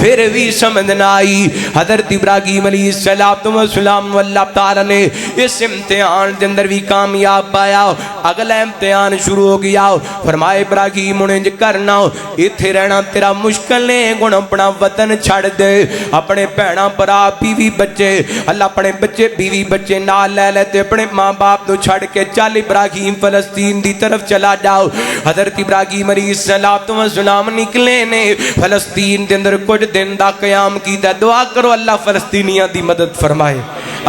پھر بھی سمجھ نہ آئی۔ حضرت ابراہیم علیہ السلام اللہ تعالیٰ نے اس امتحان کے اندر بھی کامیاب پایا۔ اگلا امتحان شروع ہو گیا، فرمائے ابراہیم انہیں کرنا اتھے رہنا تیرا مشکل ہے، گن اپنا وطن چھڑ دے، اپنے بہنا برا بیوی بچے اللہ اپنے بچے بیوی بچے نال لے لیتے، اپنے ماں باپ تو چھڑ کے چل ابراہیم فلسطین دی طرف چلا جاؤ۔ حضرت ابراہیم علیہ السلام نکلے نے فلسطین دے اندر کچھ دن دا قیام کیتا۔ دعا کرو اللہ فلسطینیاں دی مدد فرمائے۔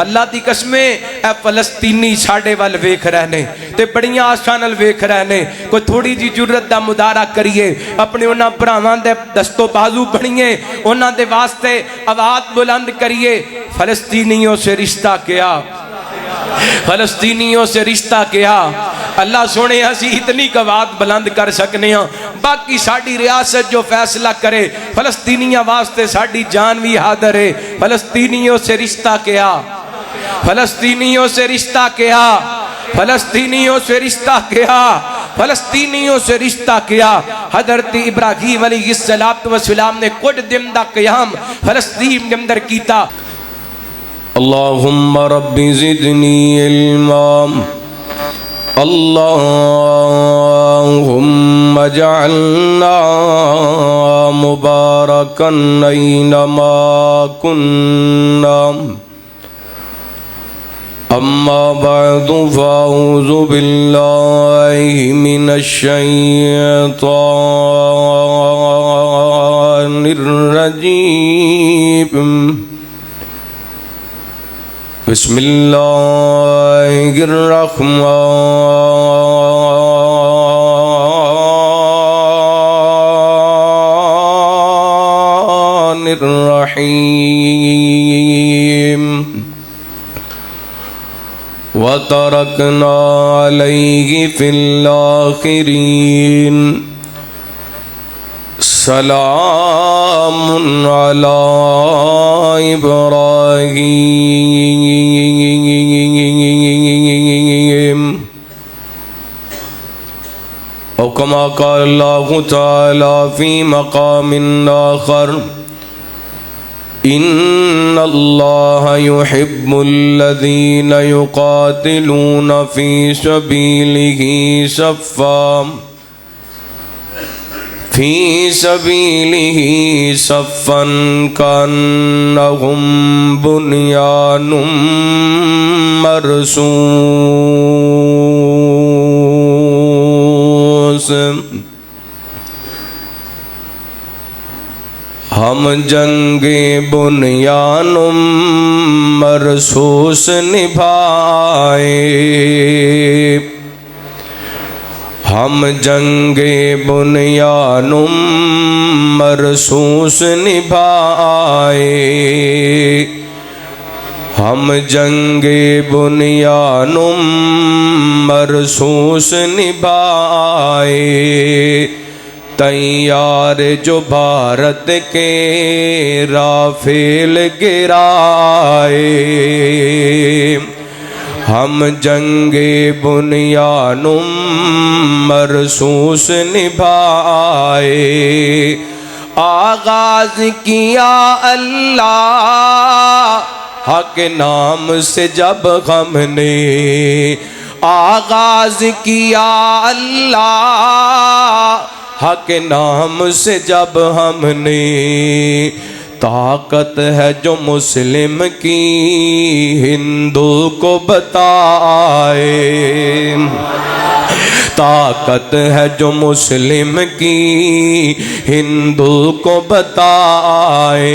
اللہ دی قسمیں اے فلسطینی ساڑے وال ویکھ رہنے تے بڑیاں آسان ال ویکھ رہنے، کوئی تھوڑی جی جرت دا مدارہ کریے، اپنے انہاں براہاں دے دستو بازو بڑھئے، انہاں دے واسطے آواز بلند کریے۔ فلسطینیوں سے رشتہ کیا، فلسطینیوں سے رشتہ کیا۔ اللہ سونے ہسی اتنی قوات بلند کر سکنے ہیں، باقی ساڑی ریاست جو فیصلہ کرے، فلسطینیاں واسطے ساڑی جان بھی حاضر ہے۔ فلسطینیوں سے رشتہ کیا، فلسطینیوں سے رشتہ کیا، فلسطینیوں سے رشتہ کیا، فلسطینیوں سے رشتہ کیا۔ حضرت ابراہیم علیہ السلام نے کچھ دن دا قیام فلسطین کے اندر کیتا۔ اللہم رب زدنی علما، اللہم اجعلنا مبارکا اینما کننا، اما بعد فاعوذ باللہ من الشیطان الرجیم، بسم اللہ الرحمن الرحیم، وَتَرَكْنَا عَلَيْهِ فِي الْآخِرِينَ، سلام علی ابراہیم، او کما قال اللہ تعالی فی مقام آخر، ان اللہ یحب الذین یقاتلون فی سبیلہ صفا، فی سبیلہ صفا کانہم بنیان مرصوص۔ ہم جنگ بنیان مرصوص نبھائے، ہم جنگ بنیان مرصوص نبھائے، ہم جنگ بنیان مرصوص نبھائے، تیار جو بھارت کے رافیل گرائے، ہم جنگ بنیان مرصوص نبھائے، آغاز کیا اللہ کے نام سے جب ہم نے، آغاز کیا اللہ کے نام سے جب ہم نے، طاقت ہے جو مسلم کی ہندو کو بتائے، طاقت ہے جو مسلم کی ہندو کو بتائے،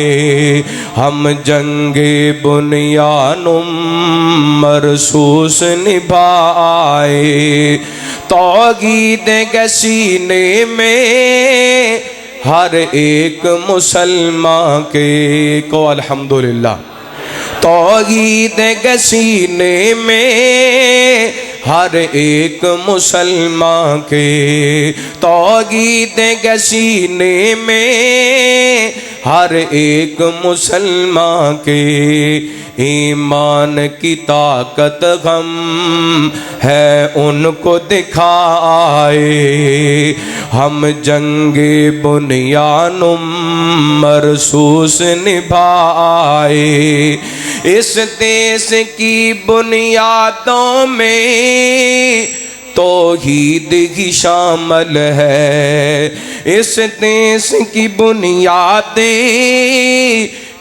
ہم جنگ بنیان مرصوص نبھائے، توحید کے سینے میں ہر ایک مسلمان کے کو الحمدللہ، توحید کے سینے میں ہر ایک مسلمان کے توحید کے سینے میں ہر ایک مسلمان کے ایمان کی طاقت ہم ہے ان کو دکھائے ہم جنگ بنیانم مرسوس نبھائے اس دیس کی بنیادوں میں توحید ہی شامل ہے اس دیس کی بنیادیں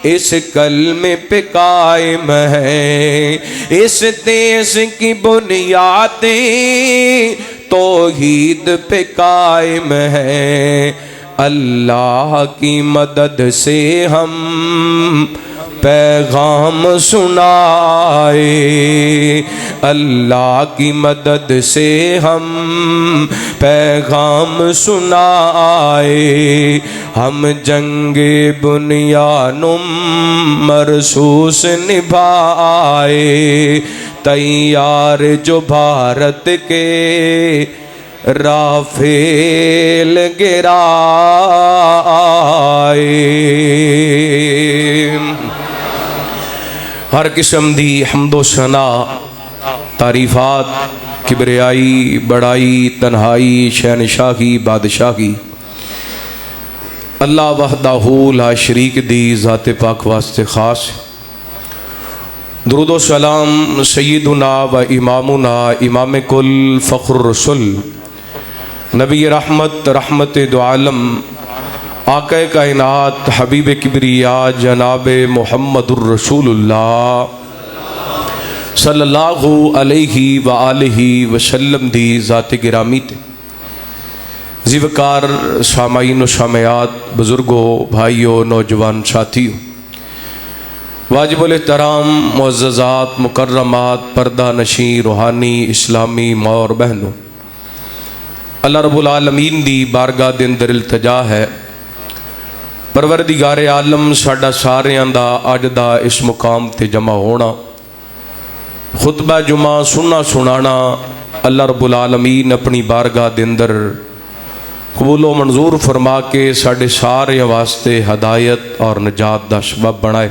اس کلمے پہ قائم ہے اس دیس کی بنیادیں توحید پہ قائم ہے اللہ کی مدد سے ہم پیغام سنائے اللہ کی مدد سے ہم پیغام سنائے ہم جنگ بنیانم مرسوس نبھائے تیار جو بھارت کے رافیل گرائے ہر قسم دی حمد و ثنا تعریفات کبریائی بڑائی تنہائی شہنشاہی بادشاہی اللہ وحدہ لا شریک دی ذات پاک واسطے خاص درود و سلام سیدنا و امامنا امام کل فخر الرسل نبی رحمت رحمت دو عالم آقا کائنات حبیب کبریا جناب محمد الرسول اللہ صلی اللہ علیہ وآلہ وسلم دی ذات گرامی تے زیوکار سامعین و سامعات بزرگوں بھائیوں نوجوان ساتھیوں واجب الاحترام معززات مکرمات پردہ نشین روحانی اسلامی ماں اور بہنوں اللہ رب العالمین دی بارگاہ دے اندر التجا ہے پروردگار عالم ساڈا ساریاں دا اج دا اس مقام تے جمع ہونا خطبہ جمعہ سننا سنانا اللہ رب العالمین اپنی بارگاہ دے اندر قبول و منظور فرما کے ساڈے سارے واسطے ہدایت اور نجات دا سبب بنائے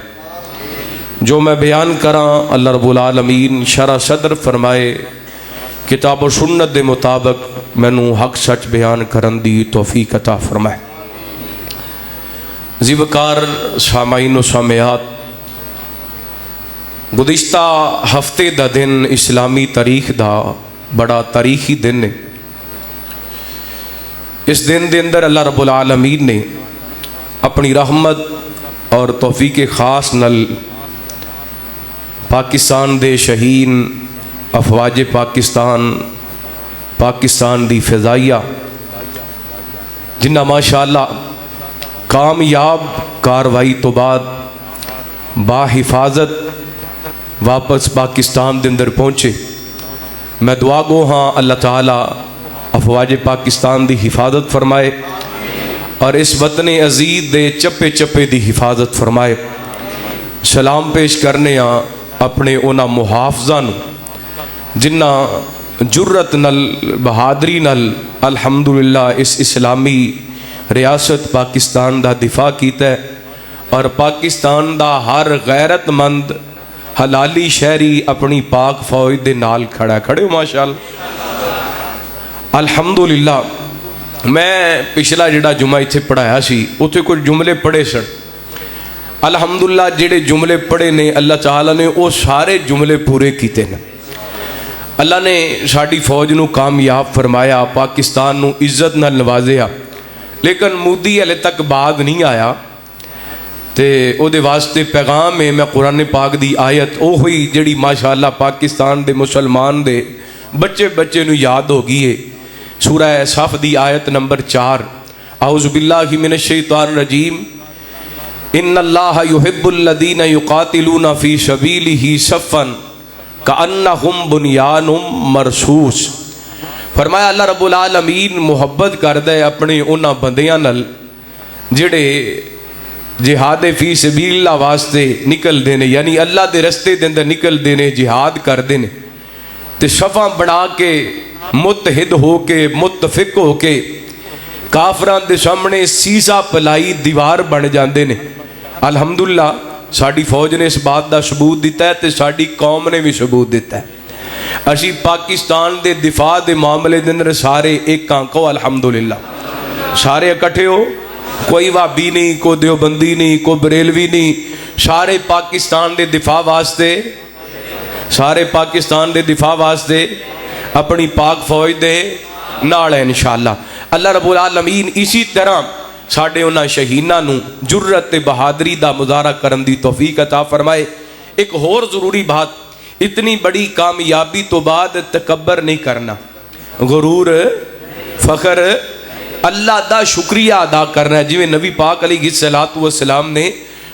جو میں بیان کراں اللہ رب العالمین شرح صدر فرمائے کتاب و سنت دے مطابق مینوں حق سچ بیان کرن دی توفیق عطا فرمائے زیوکار سامعین و سامعات گزشتہ ہفتے دا دن اسلامی تاریخ دا بڑا تاریخی دن ہے اس دن دے اندر اللہ رب العالمین نے اپنی رحمت اور توفیق خاص نل پاکستان دے شہین افواج پاکستان دی فضائیہ جنہ ماشاءاللہ کامیاب کاروائی تو بعد با حفاظت واپس پاکستان دے اندر پہنچے میں دعا گو ہاں اللہ تعالیٰ افواج پاکستان دی حفاظت فرمائے اور اس وطن عزیز دے چپے چپے دی حفاظت فرمائے سلام پیش کرنے ہاں اپنے اونا محافظاں جنہ جرت نل بہادری نل الحمدللہ اس اسلامی ریاست پاکستان دا دفاع کیتا ہے اور پاکستان دا ہر غیرت مند حلالی شہری اپنی پاک فوج دے نال کھڑے ہو ماشاءاللہ الحمدللہ میں پچھلا جڑا جمعہ اتھے پڑھایا سی اتھے کچھ جملے پڑھے سن الحمدللہ جڑے جملے پڑھے نے اللہ تعالیٰ نے وہ سارے جملے پورے کیتے ہیں اللہ نے ساڑی فوج نو کامیاب فرمایا پاکستان نو عزت نہ نوازیا لیکن مودی علی تک بعد نہیں آیا تے او دے واسطے پیغام ہے میں قرآن پاک دی آیت او ہوئی جڑی ماشاءاللہ پاکستان دے مسلمان دے بچے نو یاد ہو گئی ہے سورہ صف دی آیت نمبر 4 اعوذ باللہ من الشیطان الرجیم ان اللہ یحب الذین یقاتلون فی سبیلہ صفا کأنہم بنیان مرصوص فرمایا اللہ رب العالمین محبت کردے اپنے انہاں بندیاں نل جڑے جہاد فی سبیل اللہ واسطے نکل دینے یعنی اللہ دے رستے دے اندر نکل دینے جہاد کر دینے تے صفاں بنا کے متحد ہو کے متفق ہو کے کافران دے سامنے سیسا پلائی دیوار بن جاندے نے۔ الحمدللہ ساڑی فوج نے اس بات دا ثبوت دیتا ہے تے ساڑی قوم نے بھی ثبوت دیتا ہے۔ اسی پاکستان دے دفاع دے معاملے دے اندر سارے ایک کانکو الحمدللہ، سارے اکٹھے ہو، کوئی وابی نہیں، کوئی دیوبندی نہیں، کوئی بریلوی نہیں، سارے پاکستان دے دفاع واسطے، سارے پاکستان دے دفاع واسطے اپنی پاک فوج دے نال ہے انشاءاللہ۔ اللہ رب العالمین اسی طرح ساڑھے انہاں شہینہ نو جرت بہادری دا مظاہرہ کرن دی توفیق عطا فرمائے۔ ایک اور ضروری بات، اتنی بڑی کامیابی تو بعد تکبر نہیں کرنا، غرور، فخر، اللہ دا شکریہ ادا کرنا ہے، جویں نبی پاک علیہ السلام نے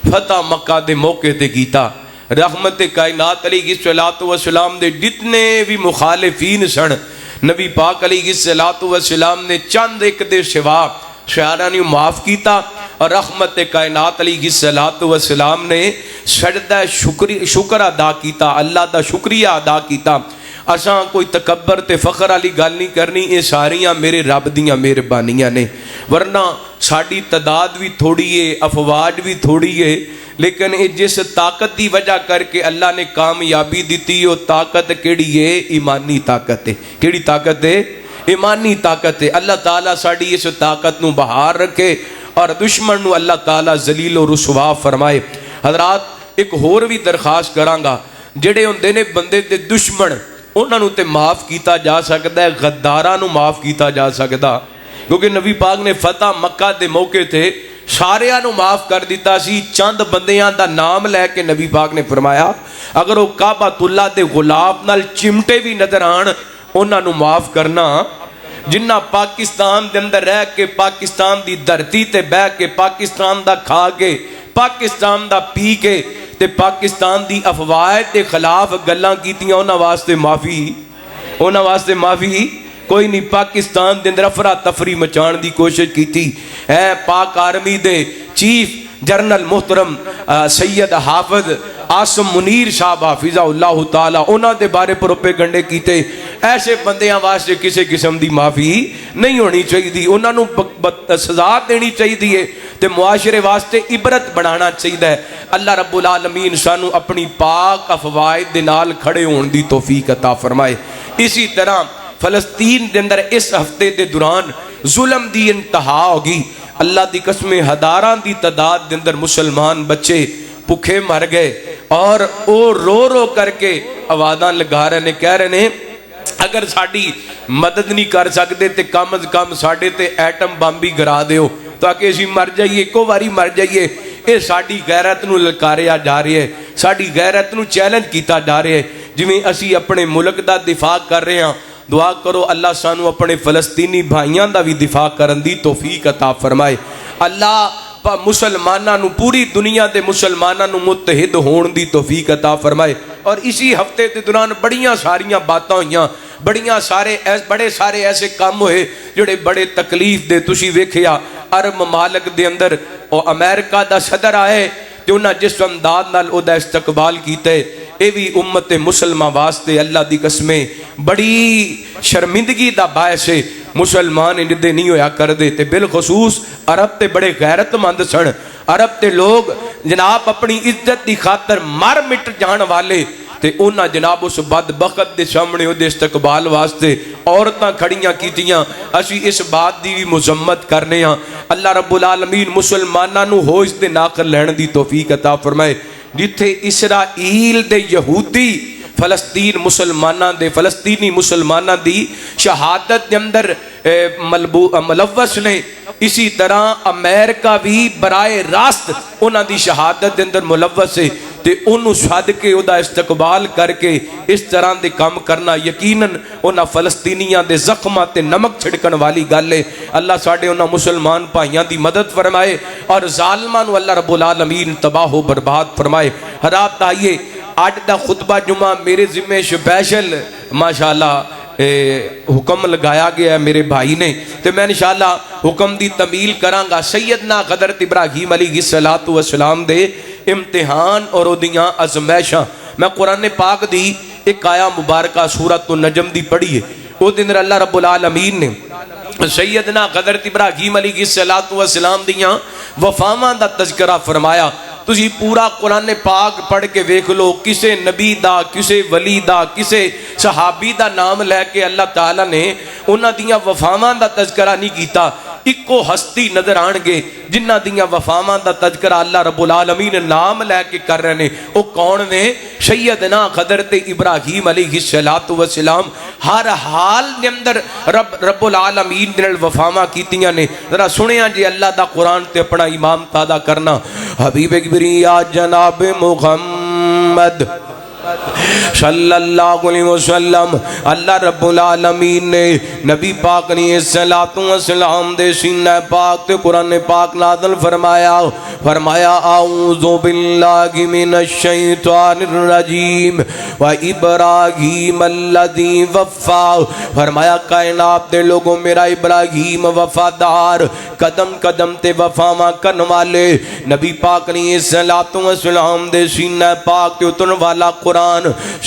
فتح مکہ دے موقع تے کیتا۔ رحمت کائنات علیہ السلام دے جتنے بھی مخالفین سن، نبی پاک علیہ السلام نے چند ایک دے سوا شہرہ نے معاف کیتا، اور رحمت کائنات علیہ السلام نے سجدہ شکر ادا کیتا، اللہ دا شکریہ ادا کیتا۔ اساں کوئی تکبر تے فخر علی گل نہیں کرنی، یہ ساریاں میرے رب دیاں مہربانیاں نے، ورنہ ساڑی تعداد بھی تھوڑی ہے، افواج بھی تھوڑی ہے، لیکن جس طاقت دی وجہ کر کے اللہ نے کامیابی دیتی، وہ طاقت کیڑی ہے؟ ایمانی طاقت ہے۔ کیڑی طاقت ہے؟ ایمانی طاقت ہے۔ اللہ تعالیٰ ساڑی اس طاقت نو بہار رکھے اور دشمن نو اللہ تعالیٰ ذلیل و رسوا فرمائے۔ حضرات ایک اور بھی درخواست کرانگا، جڑے ہوندے نے بندے دے دشمن، انہاں نو تے معاف کیتا جا سکتا ہے، غداراں نو معاف کیتا جا سکتا، کیونکہ نبی پاک نے فتح مکہ دے موقع تھے ساریاں نو معاف کر دیتا سی، چند بندیاں دا نام لے کے نبی پاک نے فرمایا اگر وہ کعبۃ اللہ دے غلاف نال چمٹے بھی نظر آن انہاں نو معاف کرنا۔ جنہ پاکستان دے اندر رہ کے پاکستان دی دھرتی تے بہ کے پاکستان دا کھا کے پاکستان دا پی کے تے پاکستان دی افواہ دے خلاف گلاں کیتیاں، انہاں واسطے معافی، انہاں واسطے معافی کوئی نہیں۔ پاکستان دے اندر افراتفری مچان دی کوشش کی تھی، پاک آرمی دے چیف جنرل محترم سید حافظ عاصم منیر صاحب حافظہ اللہ تعالیٰ، انہاں دے بارے پروپیگنڈے کیتے، ایسے بندیاں واسطے کسی قسم دی معافی نہیں ہونی چاہیے، انہاں نو سزا دینی چاہیے تے معاشرے واسطے عبرت بنانا چاہیے۔ اللہ رب العالمین سانو اپنی پاک افواج دے نال کھڑے ہون دی توفیق عطا فرمائے۔ اسی طرح فلسطین دے اندر اس ہفتے دے دوران ظلم دی انتہا ہوگی، اللہ دی قسم ہزاراں دی تعداد دے اندر مسلمان بچے بھوکے مر گئے، اور او رو رو کر کے آوازاں لگا رہے نے، کہہ رہے نے اگر ساڑی مدد نہیں کر سکتے تے کم از کم ساڑے تے ایٹم بم بھی گرا دیو تاکہ اسی مر جائیے، ایکو باری مر جائیے۔ اے ساڑی غیرت نو للکاریا جا رہی ہے، ساڑی غیرت نو چیلنج کیتا جا رہے ہے، جویں اسی اپنے ملک دا دفاع کر رہے ہیں۔ دعا کرو اللہ سانو اپنے فلسطینی بھائیاں دا بھی دفاع کرن دی توفیق عطا فرمائے۔ اللہ مسلماناں نو، پوری دنیا دے مسلماناں نو متحد ہون دی توفیق عطا فرمائے۔ اور اسی ہفتے دے دوران بڑیاں ساریاں باتاں ہوئیاں، بڑے سارے ایسے کام ہوئے جڑے بڑے تکلیف دے، تسی ویکھیا عرب ممالک دے اندر اور امریکہ دا صدر آئے تے انہاں جس انداز نال او دا استقبال کیتے، اے بھی امت مسلمہ واسطے اللہ دی قسمیں بڑی شرمندگی دا باعث ہے۔ مسلمان اندے نہیں ہویا کر دے تے بالخصوص عرب تے بڑے غیرت مند سن، عرب تے لوگ جناب اپنی عزت دی خاطر مر مٹ جان والے، تے انہاں جناب اس بدبخت دے سامنے دے استقبال واسطے عورتاں کھڑیاں کیتیاں۔ اسی اس بات دی بھی مذمت کرنے ہاں، اللہ رب العالمین مسلماناں نو ہوش دے ناقل لین دی توفیق عطا فرمائے۔ جتھے اسرائیل دے یہودی فلسطینی مسلمانہ دی شہادت دے اندر ملوث نے، اسی طرح امریکہ بھی برائے راست انہاں دی شہادت دے اندر ملوث ہے، تے انہوں ساد کے او دا استقبال کر کے اس طرح دے کام کرنا یقیناً انہاں فلسطینیاں دے زخمہ تے نمک چھڑکن والی گل ہے۔ اللہ ساڑھے انہاں مسلمان پائیاں دی مدد فرمائے اور ظالمان اللہ رب العالمین تباہ و برباد فرمائے۔ حضرات آئیے آج دا خطبہ جمعہ میرے ذمہ سپیشل ماشاءاللہ حکم لگایا گیا ہے میرے بھائی نے، تو میں انشاءاللہ حکم دی تمیل کرانگا سیدنا حضرت ابراہیم علیہ السلام دے امتحان اور دیاں ازمائشاں۔ میں قرآن پاک دی ایک آیا مبارکہ سورۃ النجم دی پڑھی ہے، وہ دن اللہ رب العالمین نے سیدنا حضرت ابراہیم علیہ السلام دیاں وفاواں دا تذکرہ فرمایا۔ تسی پورا قرآن پاک پڑھ کے ویکھ لو، کسے نبی دا، کسے ولی دا، کسے صحابی دا نام لے کے اللہ تعالیٰ نے انہاں دیاں وفاواں دا تذکرہ نہیں کیتا۔ اکو ہستی نظر آن گے جنہ دیاں وفاواں دا تذکرہ اللہ رب العالمین نام لے کے کر رہے ہیں، وہ کون نے؟ سیدنا حضرت ابراہیم علیہ السلام۔ ہر حال دے اندر رب العالمین دے وفاواں کیتیاں نے۔ ذرا سنیاں جی اللہ دا قرآن تے اپنا امام تازہ کرنا۔ حبیب کبریا جناب محمد صلی اللہ علیہ وسلم، اللہ رب العالمین نے نبی پاک علیہ السلام دے سینہ پاک تے قرآن پاک نازل فرمایا اعوذ باللہ من الشیطان الرجیم و ابراہیم الذی وفا۔ فرمایا کائنات دے لوگوں میرا ابراہیم وفادار، قدم قدم تے وفاواں کرن والے، نبی پاک علیہ السلام دے سینہ پاک تے اترن والا قرآن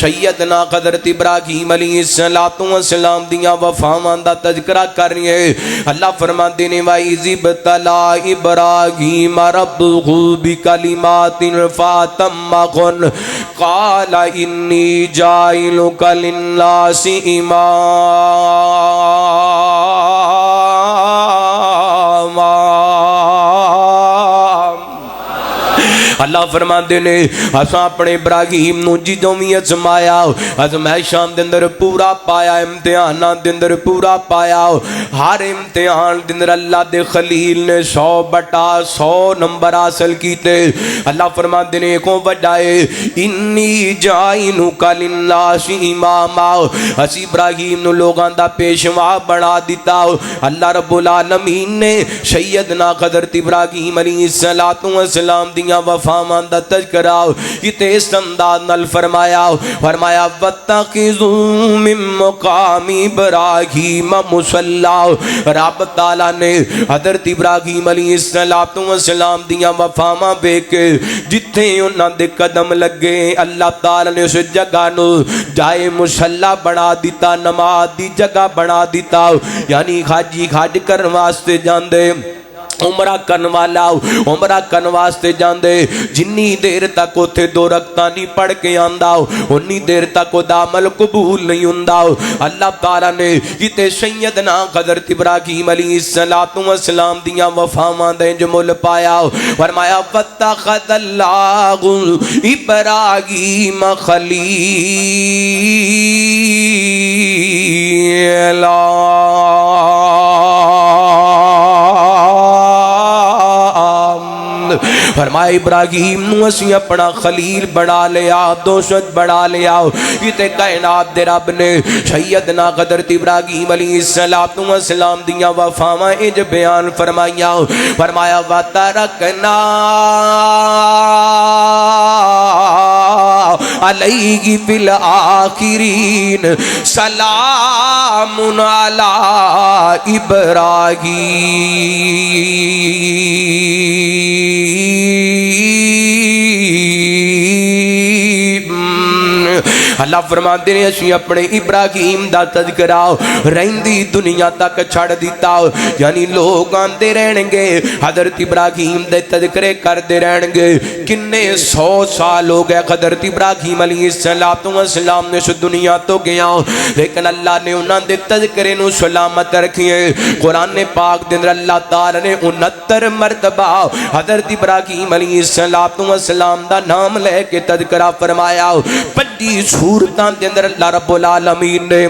سیدنا حضرت ابراہیم علیہ السلام دیاں وفاواں دا تذکرہ کر رہی ہے۔ اللہ فرماتے ہیں وَإِذِ ابْتَلَىٰ إِبْرَاهِيمَ رَبُّهُ بِكَلِمَاتٍ فَأَتَمَّهُنَّ قَالَ إِنِّي جَاعِلُكَ لِلنَّاسِ إِمَامًا۔ اللہ فرماتے نے اساں اپنے ابراہیم نو جدوں وی ازمایا، ازمائشاں دے اندر پورا پایا، امتحاناں دے اندر پورا پایا۔ ہر امتحان دے اندر اللہ دے خلیل نے 100/100 نمبر حاصل کیتے۔ اللہ فرماتے نے کو وڈائے انی جاعلک للناس اماما، اسی ابراہیم نو لوگاں دا پیشوا بنا دیتا۔ اللہ رب العالمین نے سیدنا حضرت ابراہیم علیہ السلام دیاں وفاواں دا تذکرہ کتے اس انداز نال فرمایا وَاتَّخِذُوا مِن مَّقَامِ إِبْرَاهِيمَ مُصَلًّى۔ رب تعالیٰ نے حضرت ابراہیم علیہ السلام دیاں وفاواں بے کے جتھے انہاں دے قدم لگے اللہ تعالیٰ نے اس جگہ نو جائے مصلی بنا دیتا، نماز دی جگہ بنا دیتا۔ یعنی حاجی حج کرن واسطے جاندے، عمرہ کرن والا عمرہ کرن واسطے جاندے، جنی دیر تک اوتھے 2 رکعتاں نہیں پڑھ کے آندا انی دیر تک او دا عمل قبول نہیں ہوندا۔ اللہ تعالیٰ نے کتے سیدنا حضرت ابراہیم علیہ السلام دیاں وفاواں دے جمل پایا۔ فرمایا واتخذ اللہ ابراہیم خلیلا۔ فرمایا ابراہیم نو اسی اپنا خلیل بنا لیا، دوست بنا لیا۔ یہ کائنات دے رب نے سیدنا حضرت ابراہیم علیہ السلام دیاں وفاواں انج بیان فرمایا۔ فرمایا وَتَرَكْنَا عَلَيْهِ فِي الْآخِرِينَ سَلَامٌ عَلَىٰ اللہ فرماتے ہیں اسی اپنے ابراہیم دا تذکرہ رہندی دنیا تک چھڑ دیتا۔ یعنی لوگ آندے رہن گے حضرت ابراہیم دے تذکرے کر دے رہن گے۔ کنے 100 سال ہو گئے حضرت ابراہیم علیہ السلام نے اس دنیا تو گیا، لیکن اللہ نے انہاں دے تذکرے نو سلامت رکھیے۔ قرآن پاک دے اندر اللہ تعالی نے 69 مرتبہ حضرت ابراہیم علیہ السلام دا نام لے کے تذکرہ فرمایا۔ پنجی صورتاں دے اندر اللہ رب العالمین نے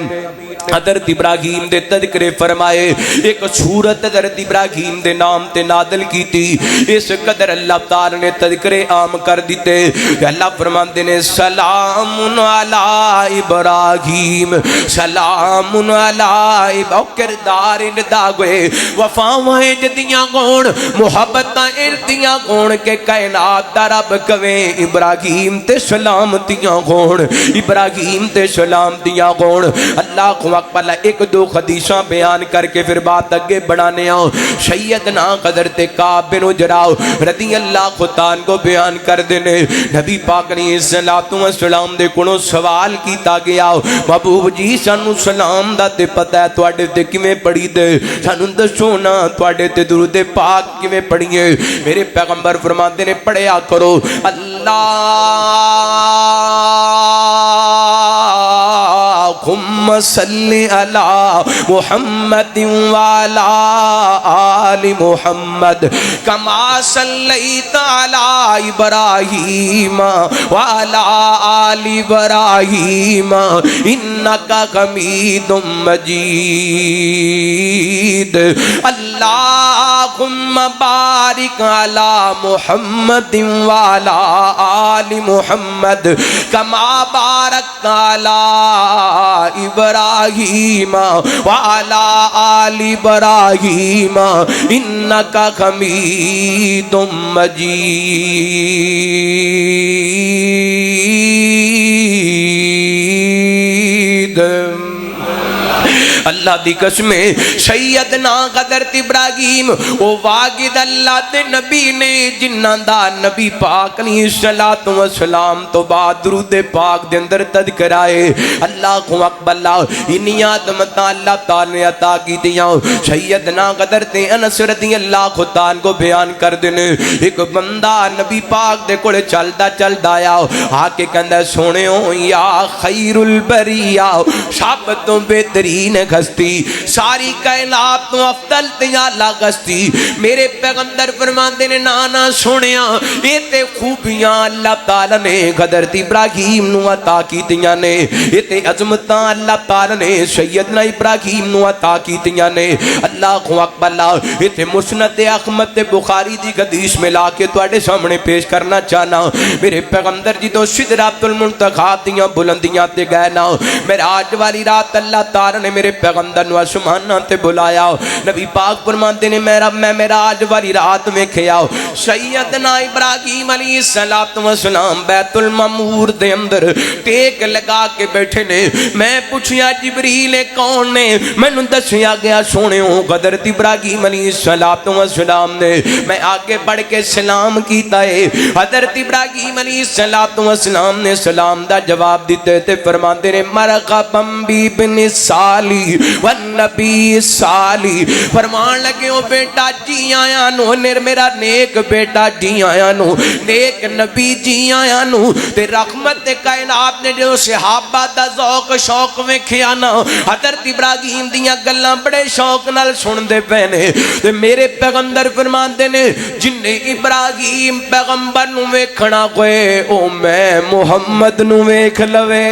حضرت ابراہیم دے تذکرے فرمائے۔ ایک صورت حضرت ابراہیم دے نام تے نازل کی تھی، اس قدر اللہ تعالی نے تذکرے عام کر دیتے کہ اللہ فرماتے نے سلام علی ابراہیم، سلام علی او کردار اندا گئے وفاواں جدیاں گون، محبتاں اردیاں گون کے کائنات دا رب کویں ابراہیم تے سلامتیاں گون، ابراہیم تے سلامتیاں گون۔ اللہ اکبر ایک دو حدیثاں بیان کر کے پھر بات آگے بڑھانے آؤ. سیدنا حضرت کعب بن عجرہ رضی اللہ عنہ کو بیان کر دینے نبی پاک علیہ السلام دے کونوں سوال کیتا گیا محبوب جی سانو سلام دا تے پتہ ہے تواڈے تے کیویں پڑھی دے سانو دسو نا تواڈے تے درود پاک کیویں پڑھیے. میرے پیغمبر فرماتے نے پڑھیا کرو اللہم صلی علی محمد وعلی آل محمد کما صلیت علی ابراہیم وعلی آل ابراہیم انکا حمید مجید. اللہم بارک علی محمد وعلی آل محمد کما بارکت علی ابراہیم وعلی آل ابراہیم انکا حمید مجید. اللہ دی قسم سیدنا حضرت ابراہیم او واجد اللہ دے نبی نے جنہاں دا نبی پاک علیہ السلام تو بعد درود پاک دے اندر تذکرہ ہے. اللہ اکبر انہی عظمتاں اللہ تعالی نے عطا کیتیاں. سیدنا حضرت انس رضی اللہ عنہ کو بیان کر دینے ایک بندہ نبی پاک دے کول چلدا چلدا آیا آ کے کہندا سونےو یا خیر البریہ سب تو بہترین ہستی ساری کائنات تو افضل تیالا ہستی. میرے پیغمبر فرماندے نے نانا سونیا یہ تے خوبیاں اللہ تعالی نے حضرت ابراہیم نو عطا کیتیاں نے یہ تے عظمتاں اللہ تعالی نے سیدنا ابراہیم نو عطا کیتیاں نے. اللہ اکبر یہ تے مسند احمد بخاری دی حدیث میں لا کے تواڈے سامنے پیش کرنا چاہنا. میرے پیغمبر جی تو سدرۃ المنتہا دیاں بلندیاں تے گئے نا معراج والی رات اللہ تعالی نے میرے پیغمبر نو آسماناں تے بلایا. نبی پاک فرماندے نے میں معراج والی رات ویکھیا سیدنا ابراہیم علیہ السلام بیت المعمور دے اندر ٹیک لگا کے بیٹھے نے. میں پوچھیا جبریل کون نے؟ مینوں دسیا گیا سونےو حضرت ابراہیم علیہ السلام نے. میں آگے بڑھ کے سلام کیتا ہے. حضرت ابراہیم علیہ السلام نے سلام دا جواب دیتے تے فرماندے نے مرحبا بابن صالح والنبی صالح. فرمان لگے او بیٹا جی آیا نو میرا نیک بیٹا جی آیا نو نیک نبی جی آیا نو. تے رحمت کائنات نے جو صحابہ دا ذوق شوق ویکھیا نا حضرت ابراہیم دیاں گلاں بڑے شوق نال سن دے پے نے. تے میرے پیغمبر فرماندے نے جن ابراہیم پیغمبر نو ویکھنا کوئے او میں محمد نو ویکھ لوے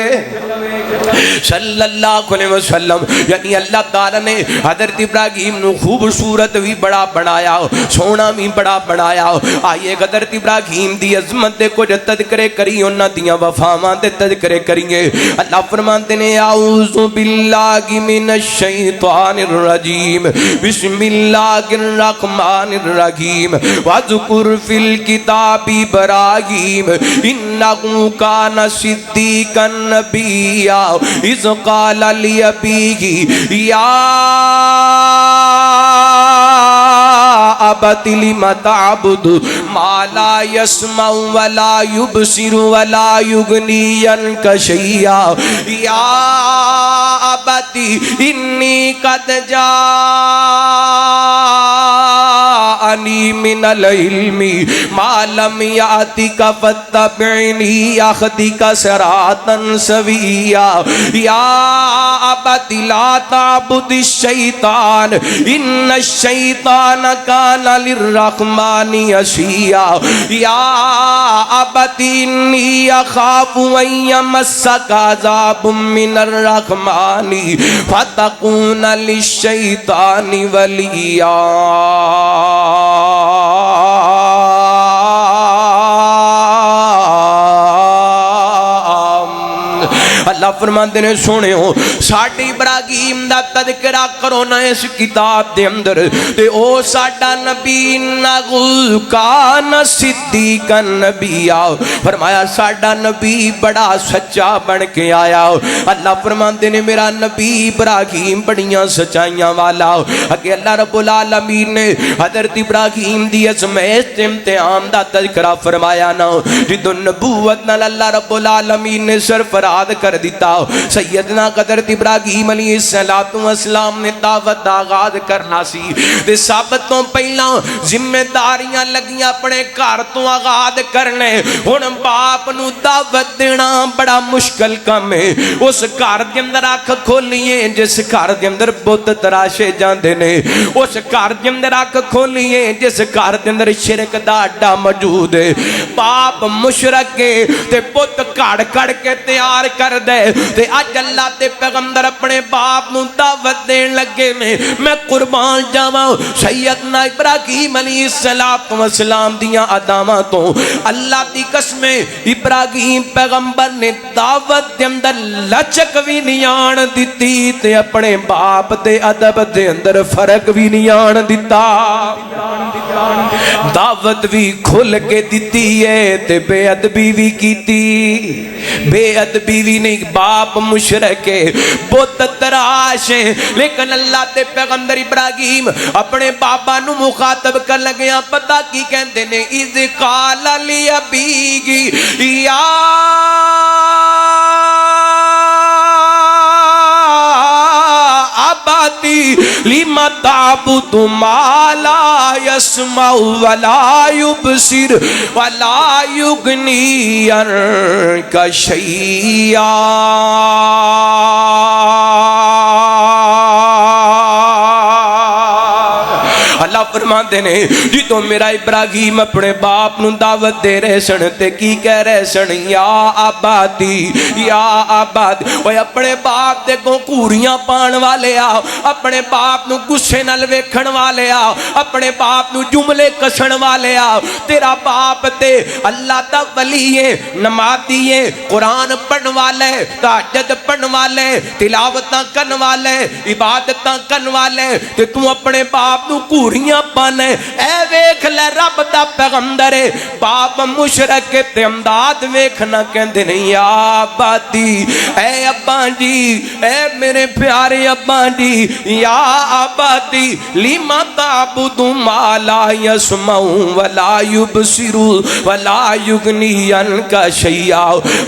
صلی اللہ علیہ وسلم. یعنی اللہ تعالی نے حضرت ابراہیم نو خوبصورت بھی بڑا بنایا سونا بھی بڑا بنایا. آئیے حضرت ابراہیم دی عظمت دے کچھ تذکرے کری انہاں دیاں وفاواں دے تذکرے کریے. اللہ فرماتے نے اعوذ باللہ من الشیطان الرجیم بسم اللہ الرحمن الرحیم واذکر فی الکتاب ابراہیم انہ کان صدیقا نبیا اذ قال لأبیہ یا ابت لم تعبد ما لا يسمع ولا يبصر ولا يغني عنك شيئا یا ابت انی قد جاءنی من العلم ما لم یأتک فاتبعنی اہدک صراطا سویا. یا ابت لا تعبد الشیطان ان الشیطان کان للرحمن عصیا. یا ابت انی اخاف ان یمسک عذاب من الرحمن فتکون للشیطان ولیا. اللہ فرماندے نے سنو ساڈے ابراہیم دا تذکرہ کرو نا اس کتاب دے اندر تے او ساڈا نبی نغو کان صدیقا نبی آؤ فرمایا ساڈا نبی بڑا سچا بن کے آیا اللہ فرماندے نے میرا نبی ابراہیم بڑیاں سچائیاں والا اگے اللہ رب العالمین نے حضرت ابراہیم دی ازمائش امتحان دا تذکرہ فرمایا نا جدو نبوت نال اللہ رب العالمین نے سرفراز کر دیتا سیدنا حضرت ابراہیم علیہ السلام نے دعوت دا آغاز کرنا سی تے سب تو پہلا ذمہ داریاں لگیاں اپنے گھر تو آغاز کرنے ہن باپ نو دعوت دینا بڑا مشکل کام ہے اس گھر دے اندر اکھ کھولیے جس گھر دے اندر بت تراشے جاندے نے اس گھر دے اندر اکھ کھولیے جس گھر دے اندر شرک دا اڈا موجود ہے باپ مشرک ہے تے بت کڑ کڑ کے تیار کر دے تے اج اللہ تے پیغمبر اپنے باپ نو دعوت دین لگے میں قربان جاواں سیدنا ابراہیم علیہ السلام دیاں اداواں تو اللہ دی قسم ابراہیم پیغمبر نے دعوت دے اندر لچک بھی نہیں آن دیتی تے اپنے باپ دے ادب دے اندر فرق بھی نہیں آن دیتا دعوت بھی کھل کے دیتی ہے تے بے ادبی بھی کیتی بے ادبی بھی نہیں باپ مشرک ہے بت تراش ہے لیکن اللہ تے پیغمبر ابراہیم اپنے بابا نو مخاطب کر لگیا پتہ کی کہندے نے اذ قال لی ابیگی یا اباتی لما تعبد ما لا يسمع ولا يبصر ولا يغني عنك شيئا اللہ فرماندے نے جی تو میرا ابراہیم اپنے باپ نو دعوت دے رہے سن تے کی کہہ رہے سن یا آبادی یا آباد اوے اپنے باپ دے کو کوریاں پان والے آ اپنے باپ نو غصے نال ویکھن والے آ اپنے باپ نو جملے کسن والے آ تیرا باپ تے اللہ دا ولی ہے نمازی ہے قرآن پڑھن والے تہجد پڑھن والے تلاوتاں کرن والے عبادتاں کرن والے تے تو اپنے باپ نو کوریاں پانے اے ویکھ لے رب دا پیغمبر باپ مشرک تے امداد ویکھنا کہندے نہیں یا آبادی اے ابا جی اے میرے پیارے ابا جی یا آبادی لما تعبد ما لا يسمع ولا يبصر ولا يغني عنك شيئا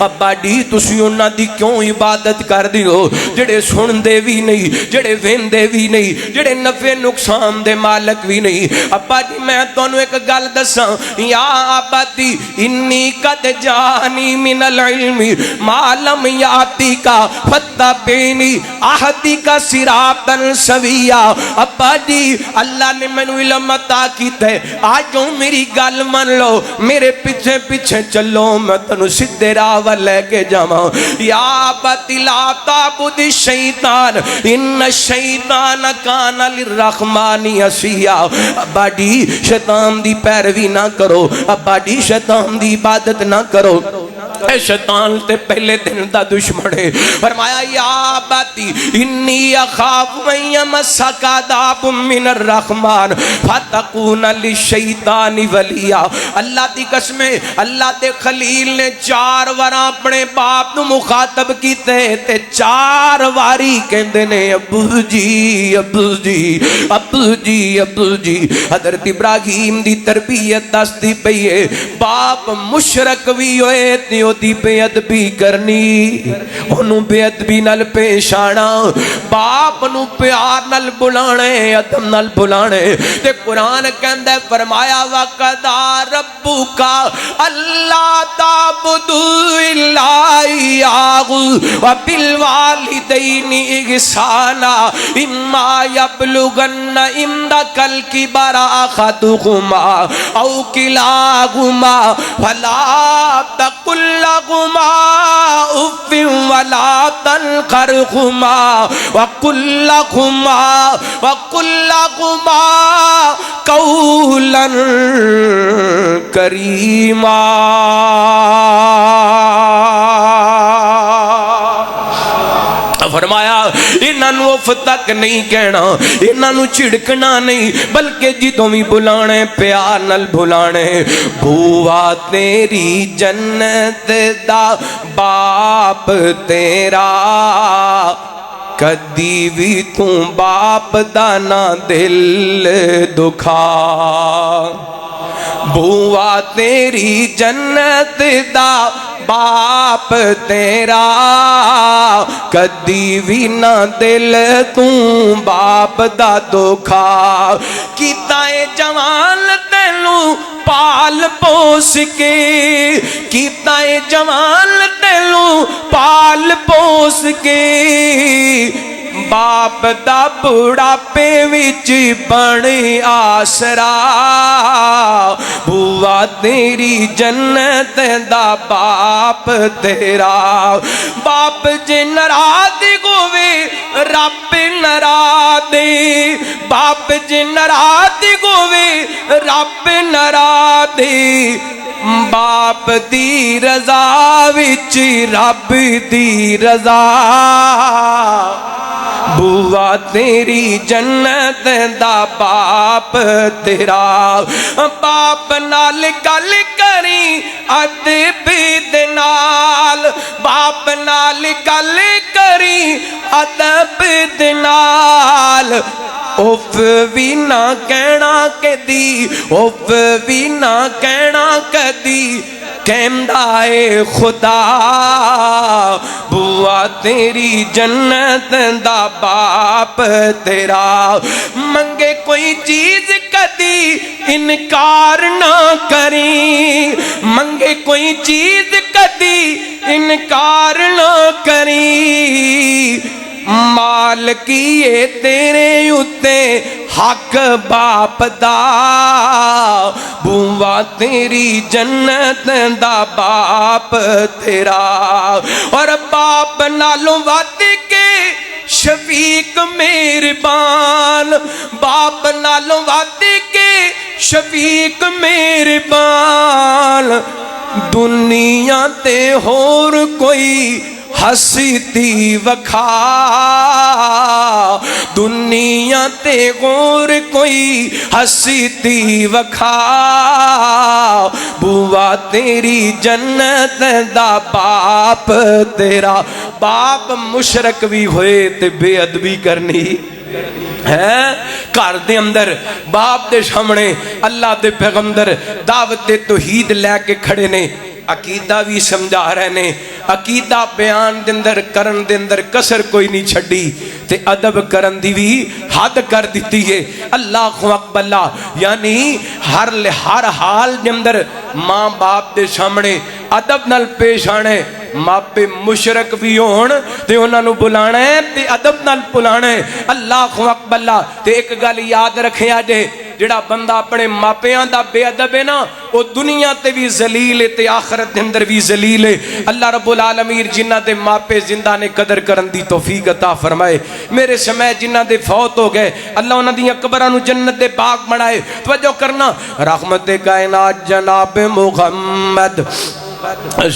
ابا جی تسی انہاں دی کیوں عبادت کر دیو جڑے سن دے وی نہیں جڑے ویندے وی نہیں جڑے نفع نقصان دے مالک بھی نہیں ابا جی میں تانوں ایک گل دساں یا آبادی انی قد جانی من العلم ما لم یاتی کا فتبینی اہدی کا صراطا سویا ابا جی اللہ نے مینوں علم عطا کیتا ہے آجو میری گل من لو میرے پیچھے پیچھے چلو میں تانوں سیدھے راہ ول لے کے جاواں یا آبادی لا تعبد الشیطان ان الشیطان کان للرحمن عصیا ابا جی شیطان دی پیروی نہ کرو ابا جی شیطان دی عبادت نہ کرو اے شیطان تے پہلے دن دا دشمن ہے فرمایا یا آباتی انی اخاف من یمسک عذاب من الرحمن فتکون للشیطان ولیا اللہ دی قسم اللہ دے خلیل نے 4 وار اپنے باپ نو مخاطب کیتے تے 4 واری کہندے نے ابو جی ابو جی ابو جی ابو جی حضرت ابراہیم دی تربیت دستی پئی ہے باپ مشرک بھی ہوئے تے دی بے ادبی کرنی انہوں بے ادبی نال پیش آنا باپ نو پیار نال بلانے ادب نال بلانے تے قرآن کہندے فرمایا وَقَضَىٰ رَبُّكَ أَلَّا تَعْبُدُوا إِلَّا إِيَّاهُ وَبِالْوَالِدَيْنِ إِحْسَانًا إِمَّا يَبْلُغَنَّ عِندَكَ الْكِبَرَ أَحَدُهُمَا أَوْ كِلَاهُمَا فَلَا تَقُل لَّهُمَا أُفٍّ وَلَا تَنْهَرْهُمَا وَقُل لَّهُمَا قَوْلًا كَرِيمًا انہاں نو اف تک نہیں کہنا، انہاں نو چھڑکنا نہیں، بلکہ جدوں بھی بلانے پیار نال بلانے، بوا تیری جنت دا باپ تیرا، کدی بھی تو باپ دا نہ دل دکھا، بوا تیری جنت دا باپ تیرا، کدی بھی نہ دل تو باپ دا دکھا، کیتا اے جوان تینوں پال پوس کے، کیتا اے جوان تینوں پال پوس کے، باپ دا بڑھاپے وچ بنے آسرا، بوا تیری جنت دا باپ تیرا، باپ جے ناراض ہوئے رب ناراض، باپ جے ناراض ہوئے رب ناراض، باپ دی رضا وچ رب دی رضا، بوا تیری جنت دا باپ تیرا، باپ نال گل کری ادب دے نال، باپ نال گل کری ادب دے نال، اوف بھی نہ کہنا کدی، اوف بھی نہ کہنا کدی، کہندا اے خدا، بوا تیری جنت دا باپ تیرا، منگے کوئی چیز کدی انکار نہ کری، منگے کوئی چیز کدی انکار نہ کری، مال کیے تیرے اتے حق باپ دا، بوا تیری جنت دا باپ تیرا، اور باپ نالوں ود کے شفیق مہربان، باپ نالوں ود کے شفیق مہربان، دنیا تے ہور کوئی ہستی وکھا، دنیا تے غور کوئی ہستی وکھا، بوا تیری جنت دا باپ تیرا، باپ مشرک بھی ہوئے تے بے ادبی کرنی ہے، گھر دے اندر باپ دے سامنے اللہ دے پیغمبر دعوت توحید لے کے کھڑے نے، عقیدہ بھی سمجھا رہے نے، عقیدہ بیان دے اندر کرن دے اندر کسر کوئی نہیں چھڑی، تے ادب کرن دی بھی حد کر دیتی ہے، اللہ اکبر اللہ، یعنی ہر حال دے اندر ماں باپ دے سامنے ادب نال پیش آنے، ماپے مشرک بھی ہون تے انہاں نو بلانا ہے تے ادب نال بلانا ہے، اللہ اکبر اللہ، تے ایک گل یاد رکھے آجے، جڑا بندہ اپنے ماپیاں دا بے ادب ہے نا، وہ دنیا تے بھی ذلیل ہے تے آخرت دے اندر بھی ذلیل ہے، اللہ رب العالمین جنہ دے ماپے زندہ نے قدر کرن دی توفیق عطا فرمائے، میرے سمے جنہ دے فوت ہو گئے اللہ انہاں دی قبراں نو جنت دے باغ بنائے، توجہ کرنا، رحمت کائنات جناب محمد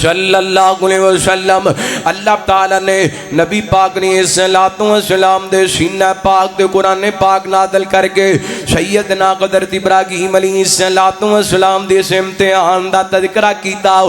صلی اللہ علیہ وسلم، اللہ تعالیٰ نے نبی پاک نے السلام دے سینہ پاک دے قرآن پاک نازل کر کے سیدنا حضرت ابراہیم علیہ السلام دے اس امتحان دا تذکرہ کیتا،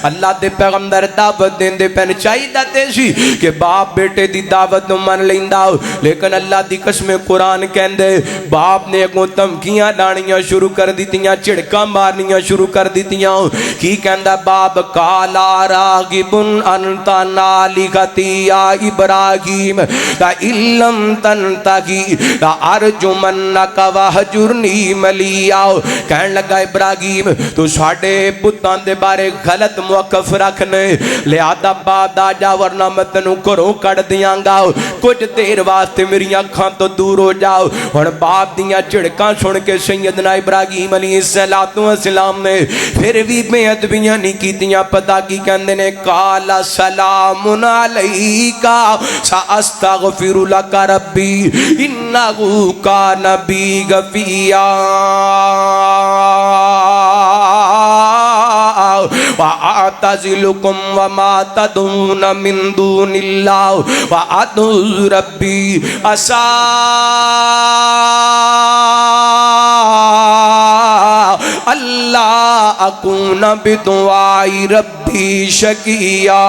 اللہ دے پیغمبر دعوت دین دے پہن چاہی داتے سی کہ باپ بیٹے دی دعوت نو من لیندہ، لیکن اللہ دی قسم قرآن کہندے باپ نے اگوں دھمکیاں ڈانیاں شروع کر دیتیاں، چڑکاں مارنیاں شروع کر دیتیاں، کی کہندہ باپ قالا راغبن انت نالغتی یا ابراہیم لئن تنتہی لارجمنک وہجرنی ملیا، کہنے لگا ابراہیم تو ساڑھے بتان دے بارے غلط موقف رکھنے، لہذا بعد آجا ورنہ میں تنوں کروں کڑ دیاں گا، کچھ دیر واسطے میری آنکھاں تو دور ہو جاؤ، اور باپ دیاں چڑکاں سن کے سیدنا ابراہیم علیہ السلام نے پھر بھی بے ادبیاں نہیں کیتیاں، پتہ کی کہندے نے قال سلام علیکا ساستغفر لک ربی انہو کان بی غفیا، وَأَعْتَزِلُكُمْ وَمَا تَدْعُونَ مِن دُونِ اللَّهِ وَأَدْعُو رَبِّي عَسَىٰ اللہ اکون بدعاء ربی شقیا۔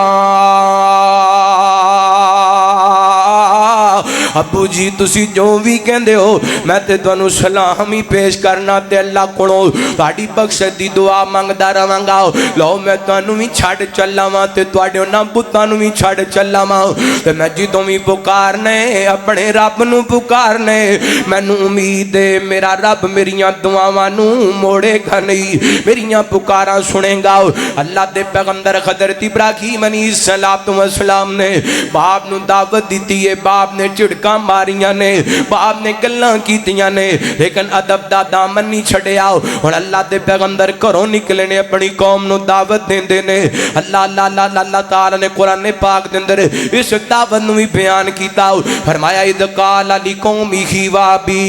ابو جی تسی جو بھی کہندے ہو میں تے تانوں سلام ہی پیش کرنا تے اللہ کولوں تہاڈی بخشش دی دعا منگدا رہواں گا۔ لو میں تانوں وی چھڈ چلاواں تے تواڈے انہاں بتاں وی چھڈ چلاواں تے میں جدوں وی پکارنے اپنے رب نو پکارنے مینوں امید ہے میرا رب میریاں دعاواں نو موڑے گا نہیں، میریاں پکاراں سنے گا۔ اللہ دے پیغمبر حضرت ابراہیم علیہ السلام نے باپ نو دعوت دیتی ہے، باپ نے چڑکاں ماریاں نے، باپ نے گلاں کیتیاں نے، لیکن ادب دا دامن نہیں چھڑیا۔ اور اللہ دے پیغمبر گھروں نکلے نے اپنی قوم نو دعوت دیندے نے۔ اللہ تعالی نے قرآن پاک دے اندر اس دعوت نو بھی بیان کیتا، فرمایا اذ قال لقومہ وابی،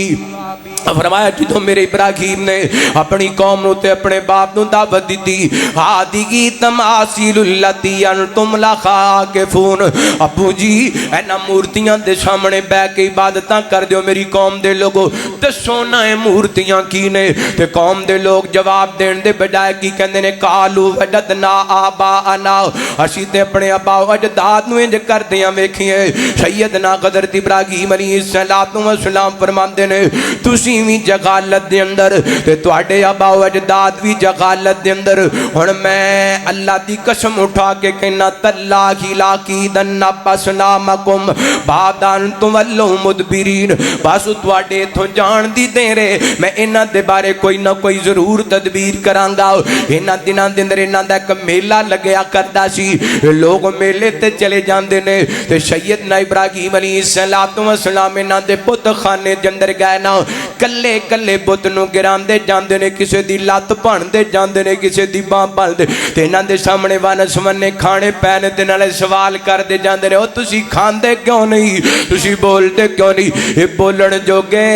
فرمایا جدوں میرے ابراہیم نے اپنی قوم نو تے اپنے باپ نو دعوت دیتی، ہادی تماثیل التی انتم لہا عاکفون، ابو جی اینا مورتیاں دے سامنے بہ کے عبادتاں کر دیو میری قوم دے لوگو، دسو نا اے مورتیاں کی نے؟ تے قوم دے لوگ جواب دین دے بجائے کی کہندے نے قالوا وجدنا آباءنا، اسی تے اپنے آبا و اجداد نو انج کردیاں ویکھیے۔ سیدنا حضرت ابراہیم علیہ السلام فرماندے نے تسی بھی جغالت دے اندر تے تواڈے آبا و اجداد بھی جغالت دے اندر، ہن میں اللہ دی قسم اٹھا کے کہنا تاللہ لاکیدن اصنامکم بعد ان تولوا مدبرین، بس تواڈے تھوں جان دی دیرے میں انہاں دے بارے کوئی نہ کوئی ضرور تدبیر کراں گا۔ انہاں دناں دے اندر انہاں دا ایک میلہ لگیا کردا سی، لوگ میلے تے چلے جاندے نے تے سیدنا ابراہیم علیہ السلام انہاں دے بت خانے دے اندر گئے نا، کلے کلے بت نو گراندے جاندے نے، کسے دی لات بھندے جاندے نے، کسے دی باں بھندے تے انہاں دے سامنے ون سمنے کھانے پینے تے نالے سوال کردے جاندے نے، او تسی کھاندے کیوں نہیں، تسی بولتے کیوں نہیں؟ اے بولن جوگے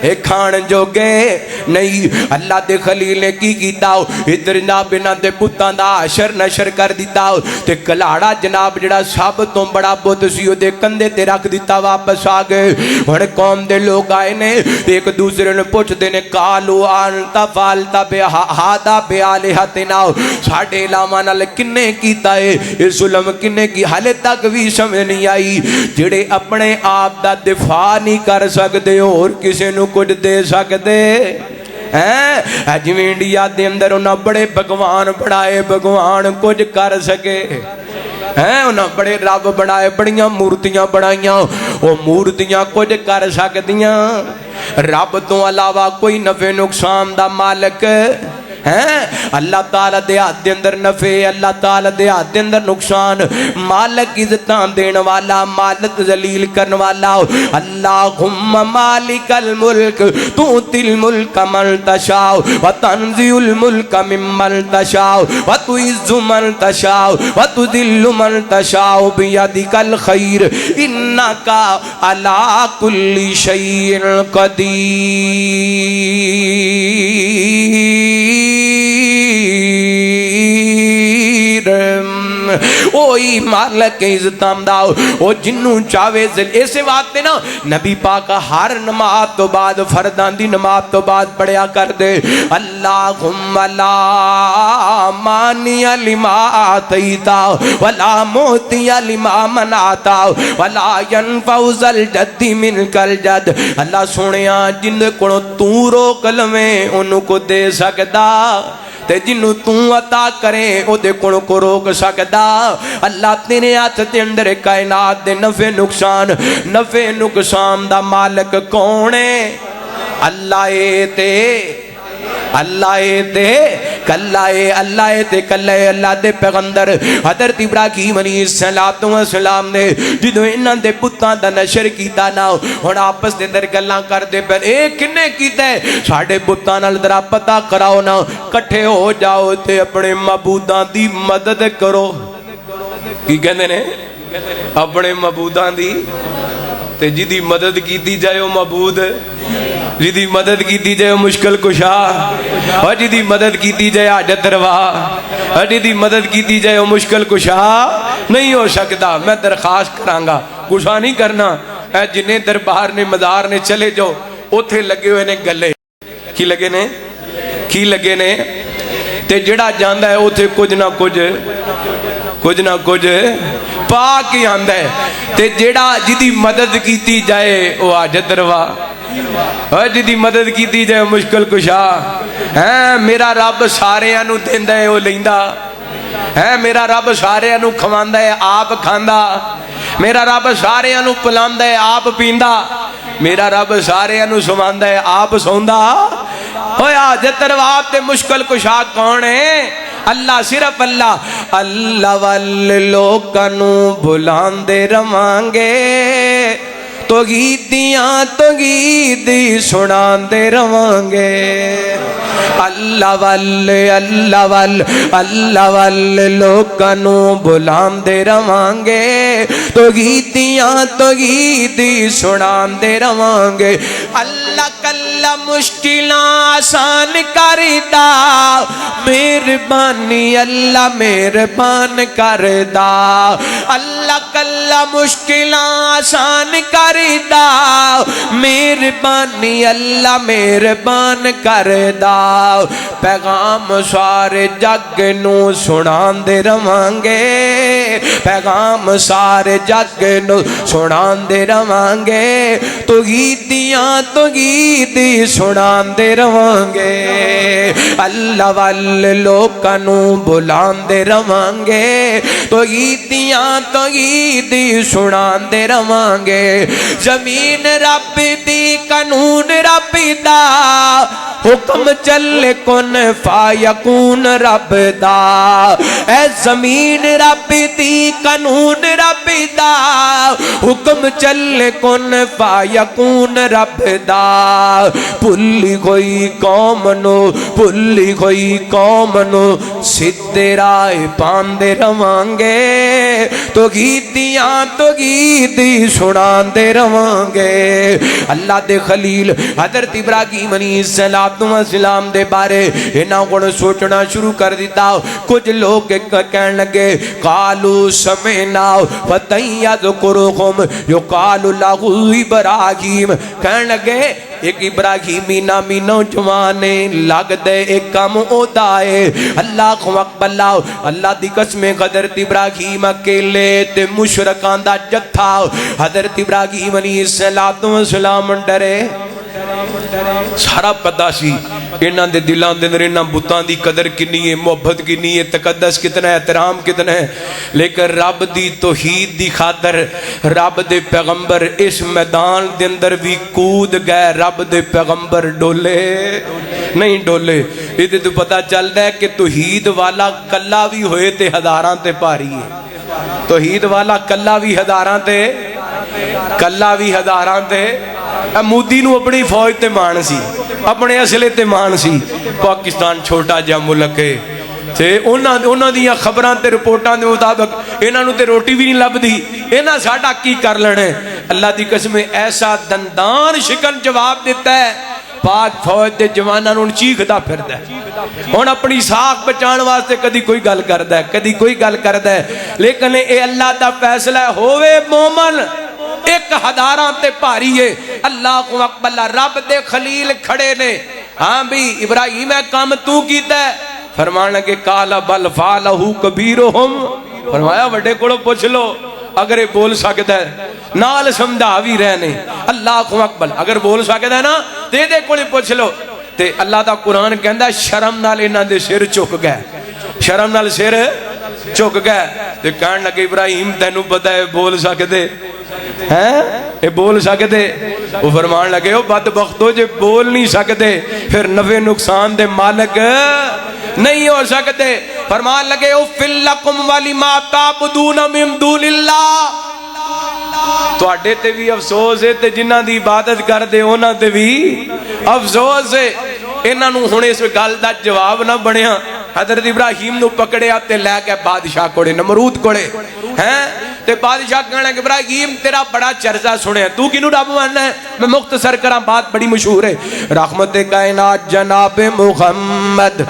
اے کھان جوگے نہیں۔ اللہ دے خلیل نے کی کیتا ادھر جناب انہاں دے بتاں دا حشر نشر کر دیتا تے کلاڑا جناب جڑا سب تو بڑا بت سی او دے کندھے تے رکھ دیتا، واپس آ گئے۔ ہن قوم دے لوگ آئے نے ایک دوسرے نے پوچھدے نے قالوا انت فعلت بهذا بآلهتنا، ساڈے علاوہ نال کنے کیتا ہے اے ظلم کنے کی؟ حالے تک بھی سمجھ نہیں آئی جڑے اپنے آپ دا دفاع نہیں کر سکدے اور کسے نو کچھ دے سکدے جویں انڈیا دے اندر انہاں بڑے بھگوان بنائے، بھگوان کچھ کر سکے انہاں بڑے رب بنائے، بڑیاں مورتیاں بنائیاں، وہ مورتیاں کچھ کر سکدیاں؟ رب تو علاوہ کوئی نفع نقصان دا مالک اللہ تعالیٰ دے ہاتھ دے اندر نفع، اللہ تعالیٰ دے ہاتھ دے اندر نقصان، مالک عزتاں دین والا، مالک ذلیل کرن والا۔ اللہم مالک الملک تؤتی الملک من تشاء وتنزع الملک ممن تشاء وتعز من تشاء وتذل من تشاء بیدک الخیر انک علی کل شیء قدیر۔ اوہی مالک عزتام داؤ او جنوں چاہے ایسے واسطے نا نبی پاک ہر نماز تو بعد فردان دی نماز تو بعد پڑھیا کر دے اللہم لا مانی لما آتیتا ولا موتی لما منعتا ولا ینفع ذا الجد منک الجد، اللہ سونیا جن کو تو روک لویں انہوں کو دے سکدا تے جنوں تو عطا کرے او دے کون کو روک سکدا؟ اللہ تیرے ہاتھ دے اندر کائنات دے نفع نقصان دا مالک کون ہے؟ اللہ تے اللہ دے پیغمبر حضرت ابراہیم علیہ السلام نے جدوں انہاں دے پتاں دا نشر کیتا نا، ہن آپس دے اندر گلاں کردے پے اے کنے کیتا ہے؟ ساڈے پتاں نال ذرا پتہ کراؤ نا، کٹھے ہو جاؤ تے اپنے معبوداں دی مدد کرو۔ کی کہندے نے؟ اپنے معبوداں دی تے جدی مدد کیتی جائے او معبود جدی مدد کی جائے مشکل کشا اور جدی مدد کی جائے حاجت روا اور جدی مدد کی جائے مشکل کشا نہیں ہو سکتا میں درخواست کرانگا کشا نہیں کرنا اے جنہیں دربار نے مدار نے چلے جاؤ اوتھے لگے ہوئے نے گلے کی لگے نے تے جڑا جاندہ ہے اوتھے کچھ نہ کچھ پاک ہی آندہ ہے تے جڑا جدی مدد کیتی جائے وہ حاجت روا اور جدی مدد کیتی جائے مشکل کشا میرا رب سارے انو دیندہ ہے وہ لیندہ میرا رب سارے انو کھواندہ ہے آپ کھاندہ میرا رب سارے انو پلاندہ ہے آپ پیندہ میرا رب سارے انو سماندہ ہے آپ سوندہ اوہ حاجت روا تے مشکل کشا کون ہے اللہ صرف اللہ اللہ والے لوگانو بلاندے روانگے تو گیتیاں تو گیتی سناندے روانگے اللہ والے لوگانو بلاندے روانگے تو گیتیاں تو گیتی سناندے روانگے اللہ کلا مشکلہ آسان کردہ مہربانی اللہ مہربان کردہ اللہ کلا مشکلہ آسان کردہ مہربانی اللہ مہربان کردہ پیغام سارے جگ نو سناندے روانگے پیغام سارے جگ نو سناندے روانگے تو گیتیاں تو گیتی سناندے روانگے اللہ والے لوگانو بلاندے روانگے تو گیتیاں تو گیتی سناندے روانگے زمین رب دی قانون رب دا حکم چلے کن فایکون رب دا اے زمین رب دی قانون رب دا حکم چلے کن فایکون رب دا پلی کوئی قوم نو سدھے رائے پاندے روانگے تو گیتیاں تو گیتی سناندے روانگے اللہ دے خلیل حضرت ابراہیم علیہ السلام دے بارے انہاں کو سوچنا شروع کر دیتا کچھ لوگ کہنے لگے قالو سمعنا فتى يذكرهم يقال له ابراہیم کہنے لگے ایک ابراہیمی نامی نوجوانے لگ دے ایک کم ہوتا ہے اللہ اکبر اللہ دی قسم حضرت ابراہیم اکیلے تے مشرکان دا جتھا حضرت ابراہیم علیہ السلام ڈرے سارا پتا سی انہاں دے دلان دے اندر انہاں بتاں دی قدر کنی ہے محبت کنی ہے تقدس کتنا ہے احترام کتنا ہے لیکن رب دی توحید دی خاطر رب دے پیغمبر اس میدان دے اندر بھی کود گئے رب دے پیغمبر ڈولے نہیں ڈولے یہ تو پتا چل رہا ہے کہ توحید والا کلا بھی ہوئے تے ہزاراں تے پاری ہے توحید والا کلا بھی ہزاراں تے مودی نو اپنی فوج تے مان سی اپنے اسلحے تے مان سی پاکستان چھوٹا جا ملک ہے تے انہاں دیاں خبراں تے رپورٹاں دے مطابق انہاں نو تے روٹی بھی نہیں لبدی انہاں ساڈا کی کر لینا ہے اللہ دی قسم ایسا دندان شکن جواب دیتا ہے پاک فوج دے جواناں نوں چیخدا پھردا ہے ہن اپنی ساکھ بچان واسطے کدی کوئی گل کردا ہے کدی کوئی گل کردا ہے لیکن اے اللہ دا فیصلہ ہوئے مومن ایک ہزاراں تے پاری ہے اللہ اکبر رب دے خلیل کھڑے نے ہاں بھی ابراہیم ہے کام تو کیتا ہے فرمان لگے کالا بل فالہو کبیرہم فرمایا وڈے کوڑو پوچھ لو اگر بول سکتا ہے نال سمجھا بھی رہنے اللہ اکبر اگر بول سکتا ہے نا دے دے کوڑے پوچھ لو تے اللہ دا قرآن کہندا ہے شرم نال انہاں دے سر چک گئے شرم نال سر چک گئے تے کہن لگے ابراہیم تینوں پتہ ہے بول سکتے ہیں اے بول سکتے وہ فرمان لگے او بدبختو جے بول نہیں سکتے پھر نفع نقصان دے مالک نہیں ہو سکتے فرمان لگے اُفِّل لَكُمْ وَلِمَا تَعْبُدُونَ مِن دُونِ اللَّهِ تو اڈے تے بھی افسوس ہے تے جنہاں دی عبادت کر دے انہاں تے بھی افسوس ہے انہاں نوں ہن اس گل دا جواب نہ بنیا حضرت ابراہیم نو پکڑیا تے لے کے بادشاہ کوڑے نمرود کوڑے ہیں تے بادشاہ کہنے لگے ابراہیم تیرا بڑا چرچا سنے تو کنوں رب ماننا ہے؟ میں مختصر کراں بات بڑی مشہور ہے۔ رحمت کائنات جناب محمد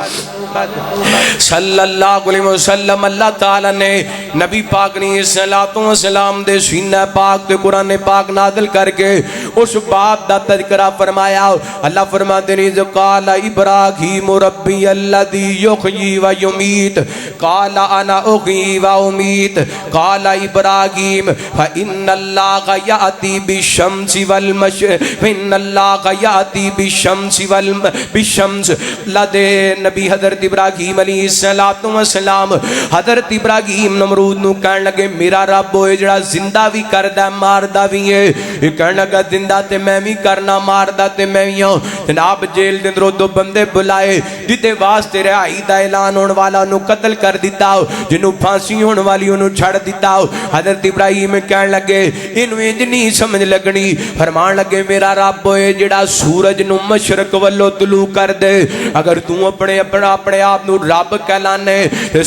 صلی اللہ علیہ وسلم اللہ تعالیٰ نے نبی پاک نے السلام دے سینہ پاک تے قرآن پاک نازل کر کے اس باپ دا تذکرہ فرمایا۔ اللہ فرماتے ہیں جو قال ابراہیم ربی الذی یحیی و یمیت قال انا احیی و امیت قال ابراہیم فإن اللہ یأتی بالشمس والمشرق فإن اللہ یأتی بالشمس لدے نبی حضرت ابراہیم علیہ السلام حضرت ابراہیم نمرود نو کہنے لگے میرا رب ہوئے جڑا زندہ بھی کردہ ماردہ بھی ہے۔ یہ کہنے لگا زندہ تے میں بھی کرنا ماردہ تے میں بھی ہوں۔ جناب جیل دن رو دو بندے بلائے جتے واسطے رہائی دا اعلان ہونے والا انہوں قتل کر دیتا ہو، جنہوں پھانسی ہونے والی انہوں چھڑ دیتا ہو۔ حضرت ابراہیم کہنے لگے انہوں انجنی سمجھ لگنی، فرمان لگے میرا رب ہوئے جڑا سورج نو مشرق والو طلوع کر دے، اگر تم اپنے آپ نو رب کہلانے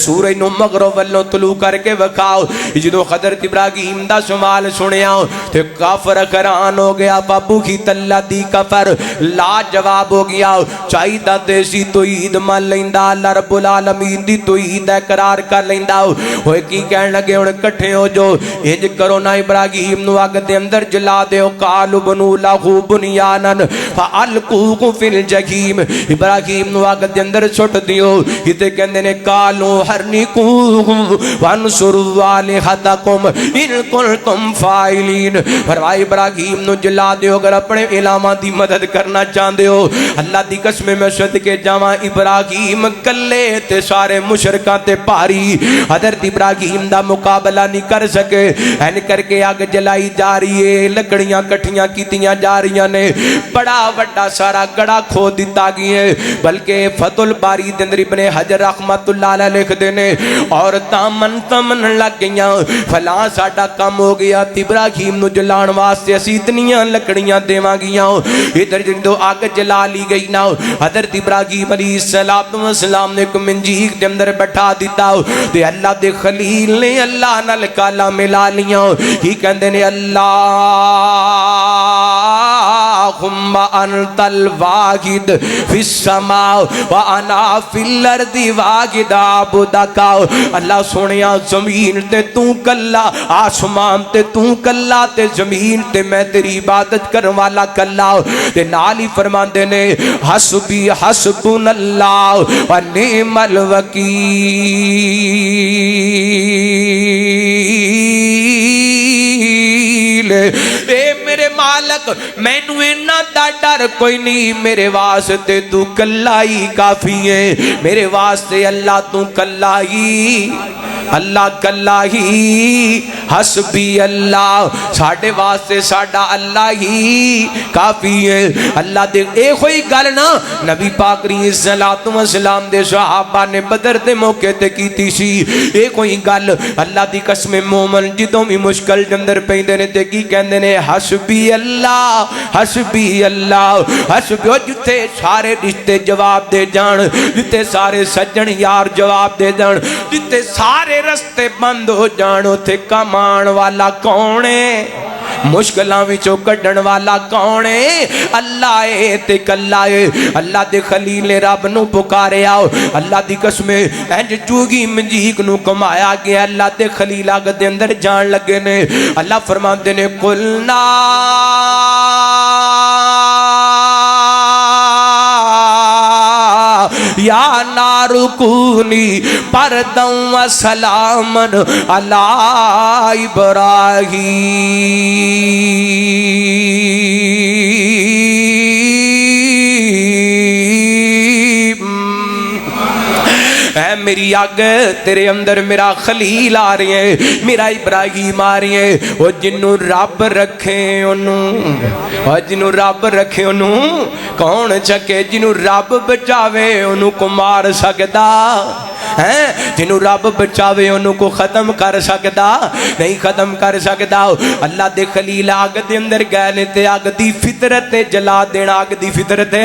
سورج نو مغرب والو طلوع کر کے وکھاؤ۔ جدو حضرت ابراہیم دا سوال سنیا تے کافر حیران ہو گیا، بابو کی تلہ دی کفر لا جواب ہو گیا، چاہی دا دیسی توحید مان لیندا، اللہ رب العالمین دی توحید اقرار کر لیندا۔ ہوئے کی کہنے لگے ان کٹھے ہو جو انج کرو نا ابراہیم نو آگ دے اندر جلا دے، قالوا بنو لہو بنیانا فالقوہ فی الجحیم، ابراہیم نو آگ دے اندر چھٹ دیو۔ یہ کہندے نے کالو حرنکوہ وانصروا آلہتکم ان کنتم فاعلین، فرمائے ابراہیم نو جلا دیو اگر اپنے علامہ دی مدد کرنا چاہندے ہو۔ اللہ دی قسم میں صدقے جاواں ابراہیم کلے تے سارے مشرکاں تے پاری حضرت ابراہیم دا مقابلہ نہیں کر سکے، این کر کے آگ جلائی جا رہی ہے، لکڑیاں کٹھیاں کیتیاں جا رہی نے، بڑا وڈا سارا گڑا کھو دیتا گئی ہے، بلکہ فتح الباری دندر ابن حجر رحمت اللہ علیہ لکھ دینے اور تامن تمن لگ گیاں فلاں ساڑا کم ہو گیا، ابراہیم نو جلان واسطے اسی اتنیاں لکڑیاں دیواں گیاں۔ ادھر جندو آگ جلا لی گئی نا، حضرت ابراہیم علیہ السلام نے ایک منجیک دے اندر بٹھا دیتا تے اللہ دے خلیل نے اللہ نال کالا ملا لیاں، ہی کہندے نے اللہم انت الواحد فی السماء وانا فی الارض واحد عبدک، اللہ سونیا زمین تے تو کلا، آسمان تے تو کلا، تے زمین تے میں تیری عبادت کرن والا کلا۔ تے نالی فرماندے نے حسبی حسبنا اللہ و نعم الوکیل، اے میرے مالک میں نو اینا دا ڈر کوئی نہیں، میرے واسطے تو کلا ہی کافی ہے، میرے واسطے اللہ تو کلا ہی، اللہ کلا ہی، حسبی اللہ، ساڑھے واسطے ساڑھا اللہ ہی کافی ہے۔ اللہ دے اے کوئی گل نا نبی پاک علیہ السلام دے صحابہ نے بدر دے موقع تے کی سی، اے کوئی گل اللہ دی قسم مومن جدوں بھی مشکل جندر پیندے نے تے کی کہندے نے حسبی اللہ حسبی اللہ، حسبی جتے سارے رشتے جواب دے جان، جتے سارے سجن یار جواب دے جان، جتے سارے رستے بند ہو جانو تے کمان والا کونے، مشکلاں وچوں کڈن والا کونے، اللہ اے تے کلا اے۔ اللہ دے خلیل نے رب نو پکارے آؤ، اللہ دی قسم انج چوگی منجیک نو کمایا گیا، اللہ دے خلیل آگ دے اندر جان لگے نے، اللہ فرماندے نے قلنا یا نار کونی برداً و سلاماً علی ابراہیم، اے میری آگ تیرے اندر میرا خلیل آ رہی ہے، میرا ابراہیم آ رہی ہے، وہ جنہوں رب رکھیں انہوں، وہ جنہوں رب رکھیں انہوں کون چکے، جنہوں رب بچاوے انہوں کو مار سکتا، ہیں جنہوں رب بچاوے انہوں کو ختم کر سکتا نہیں ختم کر سکتا اللہ دے خلیل آگ دے اندر گئے تے آگ دی فطرت جلا دینا آگ دی فطرت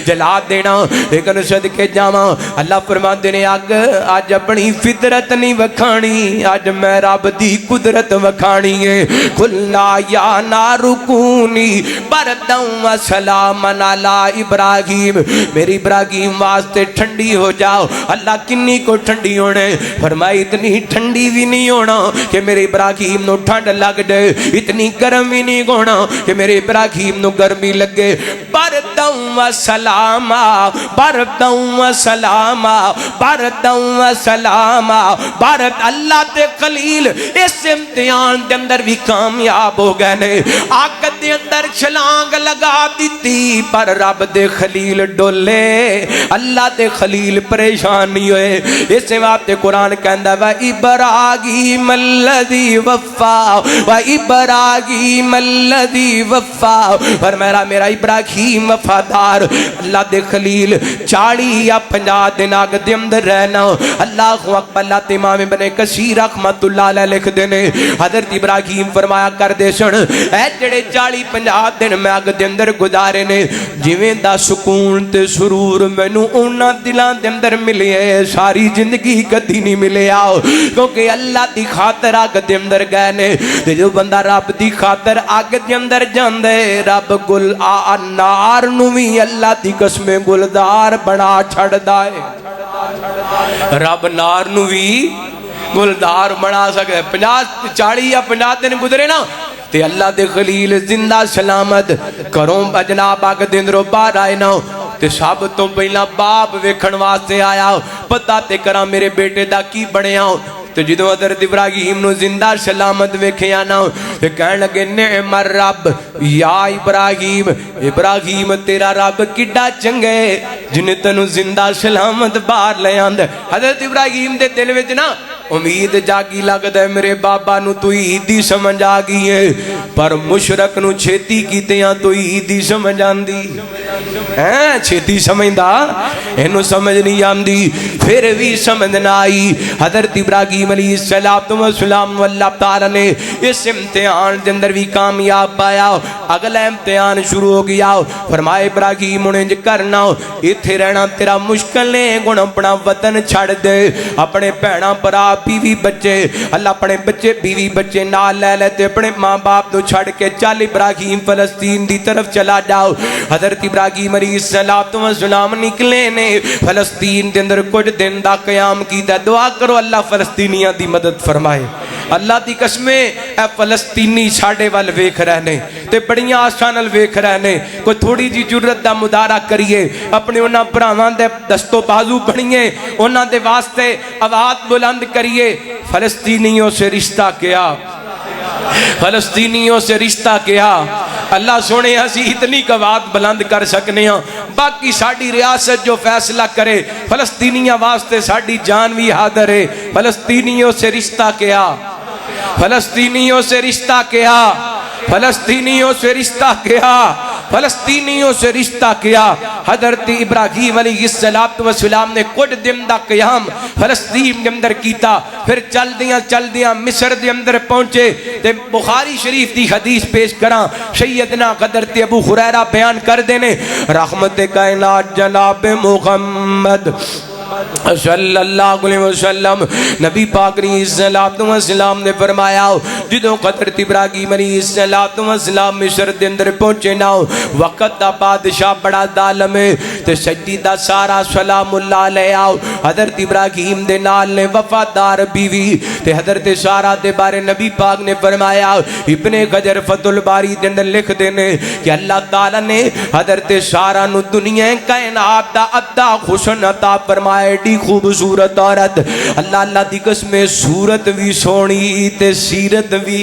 جلا دینا لیکن صدقے جاواں اللہ فرما دینے آگ آج اپنی فطرت نہیں وکھانی آج میں رب دی قدرت وکھانی ہے قلنا یا نارکونی برداں و سلامن علی ابراہیم میری ابراہیم واسطے ٹھنڈی ہو جاؤ اللہ کنی کو ٹھنڈی ہونے فرمائی اتنی ٹھنڈی بھی نہیں ہونا کہ میرے ابراہیم نو ٹھنڈ لگ جائے اتنی گرم بھی نہیں ہونا کہ میرے ابراہیم نو گرمی لگے برداں و سلاما برداں و سلاما برداں و سلاما بارد اللہ تے خلیل اس امتحان دے اندر بھی کامیاب ہو گئے نے آگ دے اندر چھلانگ لگا دیتی پر رب دے خلیل ڈولے اللہ دے خلیل پریشان نہیں ہوئے اس وقت قرآن کہندہ وَإِبْرَاغِيمَ الَّذِي وَفَّا وَإِبْرَاغِيمَ الَّذِي وَفَّا فرمایا میرا ابراہیم وفادار اللہ دے خلیل 40 یا 50 دن آگ دے اندر رہنا اللہ اکبر اللہ تمام ابن کثیر رحمت اللہ علیہ لکھ دینے حضرت ابراہیم فرمایا کر دے سن اے جڑے 40-50 دن میں آگ دے اندر گزارے نے جویں دا سکون تے سرور مینوں اونا دلان دے اندر ملے ساری زندگی کدی نہیں ملے آؤ کیونکہ اللہ دی خاطر آگ دے اندر گئے نے جو بندہ رب دی خاطر آگ دے اندر جاندے رب گل نار نوی اللہ دی قسم گلدار بنا چھڑ دائے رب نار نوی گلدار بنا سکے 40 یا 50 دن گزرے نا تے اللہ دے خلیل زندہ سلامت کروں جناب آگ دندروں باہر آئے نا تے سب تو پہلا باپ ویکھن واسطے آیا پتہ تے کرا میرے بیٹے دا کی بنے آؤ تو جدو حضرت ابراہیم نو زندہ سلامت ویکھے آنا تے کہنے لگے نعم الرب یا ابراہیم ابراہیم تیرا رب کڈا چنگے جنہیں تنو زندہ سلامت باہر لے آندے حضرت ابراہیم دے دل وچ نا امید جاگی لگتا ہے میرے بابا نو تو عیدی سمجھ آگئی ہے پر مشرک نو چھیتی کیتے ہیں تو عیدی سمجھ آندی چھیتی سمجھ دا انہوں سمجھ نہیں آندی پھر بھی سمجھنا آئی حضرت ابراہیم علیہ السلام واللہ تعالیٰ نے اس امتحان دے اندر بھی کامیاب پایا اگلا امتحان شروع ہو گیا فرمائے ابراہیم انہیں کرنا اتھے رہنا تیرا مشکل ہے گن اپنا وطن چھڑ دے اپنے پہنا پرا بیوی بچے اللہ اپنے بچے بیوی بچے نال لے لیتے اپنے ماں باپ تو چھڑ کے چل ابراہیم فلسطین دی طرف چلا جاؤ حضرت ابراہیم علیہ السلام نکلے نے فلسطین دے اندر کچھ دن دا قیام کیتا دعا کرو اللہ فلسطینیاں دی مدد فرمائے اللہ دی قسمیں اے فلسطینی ساڑے وال ویکھ رہنے تے بڑیاں آسانل ویکھ رہنے کوئی تھوڑی جی جرت دا مدارہ کریے اپنے انہاں برامان دے دستو بازو بڑھئے انہاں دے واسطے آواز بلند کریے فلسطینیوں سے رشتہ کیا فلسطینیوں سے رشتہ کیا اللہ سونے ہسی اتنی قوات بلند کر سکنے ہیں باقی ساڑی ریاست جو فیصلہ کرے فلسطینیاں واسطے ساڑی جانوی حاضر ہے فلسطینیوں سے رشتہ کیا فلسطینیوں سے رشتہ کیا فلسطینیوں سے رشتہ کیا فلسطینیوں سے رشتہ کیا حضرت ابراہیم علیہ السلام نے کچھ دن دا قیام فلسطین کے اندر کیتا پھر چل دیاں مصر دے اندر پہنچے تے بخاری شریف دی حدیث پیش کراں سیدنا حضرت ابو ہریرہ بیان کر دینے رحمت کائنات جناب محمد صلی اللہ علیہ وسلم نبی پاک علیہ السلام نے فرمایا جدوں حضرت ابراہیم علیہ السلام مصر دے اندر پہنچے نا وقت دا بادشاہ بڑا ظالم ہے تے سیدہ سارہ سلام اللہ علیہ حضرت ابراہیم دے نال نے وفادار بیوی تے حضرت سارہ دے بارے نبی پاک نے فرمایا ابن حجر فتح الباری دے اندر لکھ دینے کہ اللہ تعالیٰ نے حضرت سارہ نو دنیا کائنات دا ادھا حسن عطا فرمایا ایڈی خوبصورت عورت اللہ دی قسم صورت بھی سونی تے سیرت بھی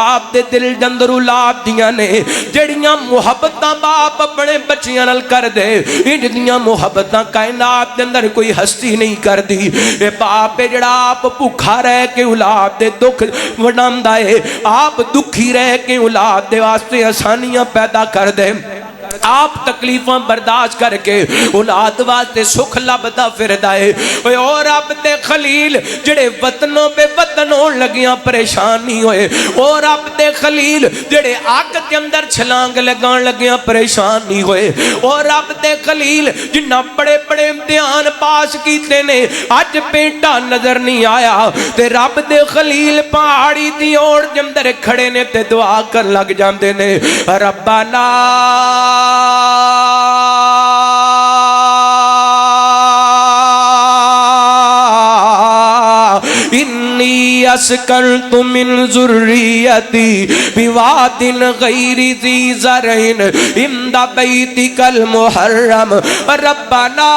باپ دے دل دے اندر اولاد دیاں نے جڑیاں محبتاں باپ اپنے بچیاں نال کر دے انج دیاں محبتاں کائنات دے اندر کوئی ہستی نہیں کر دی اے باپ جڑا آپ بھوکا رہ کے اولاد دے دکھ وڈاندا ہے آپ دکھی رہ کے اولاد دے واسطے آسانیاں پیدا کر دے آپ تکلیفاں برداشت کر کے اولاد واسطے سکھ لبدا پھردا ہے اور رب دے خلیل جڑے وطنوں بے وطن ہون لگیاں پریشان نہیں ہوئے اور رب دے خلیل جڑے اگ دے اندر چھلانگ لگان لگیاں پریشان نہیں ہوئے اور رب دے خلیل جنہ بڑے بڑے امتحان پاس کیتے نے اج بیٹا نظر نہیں آیا تے رب دے خلیل پہاڑی دی اوڑ دے اندر کھڑے نے تے دعا کر لگ جاندے نے ربنا انی اسکنت من ذریتی بواد غیر ذی زرع عند بیتک المحرم ربنا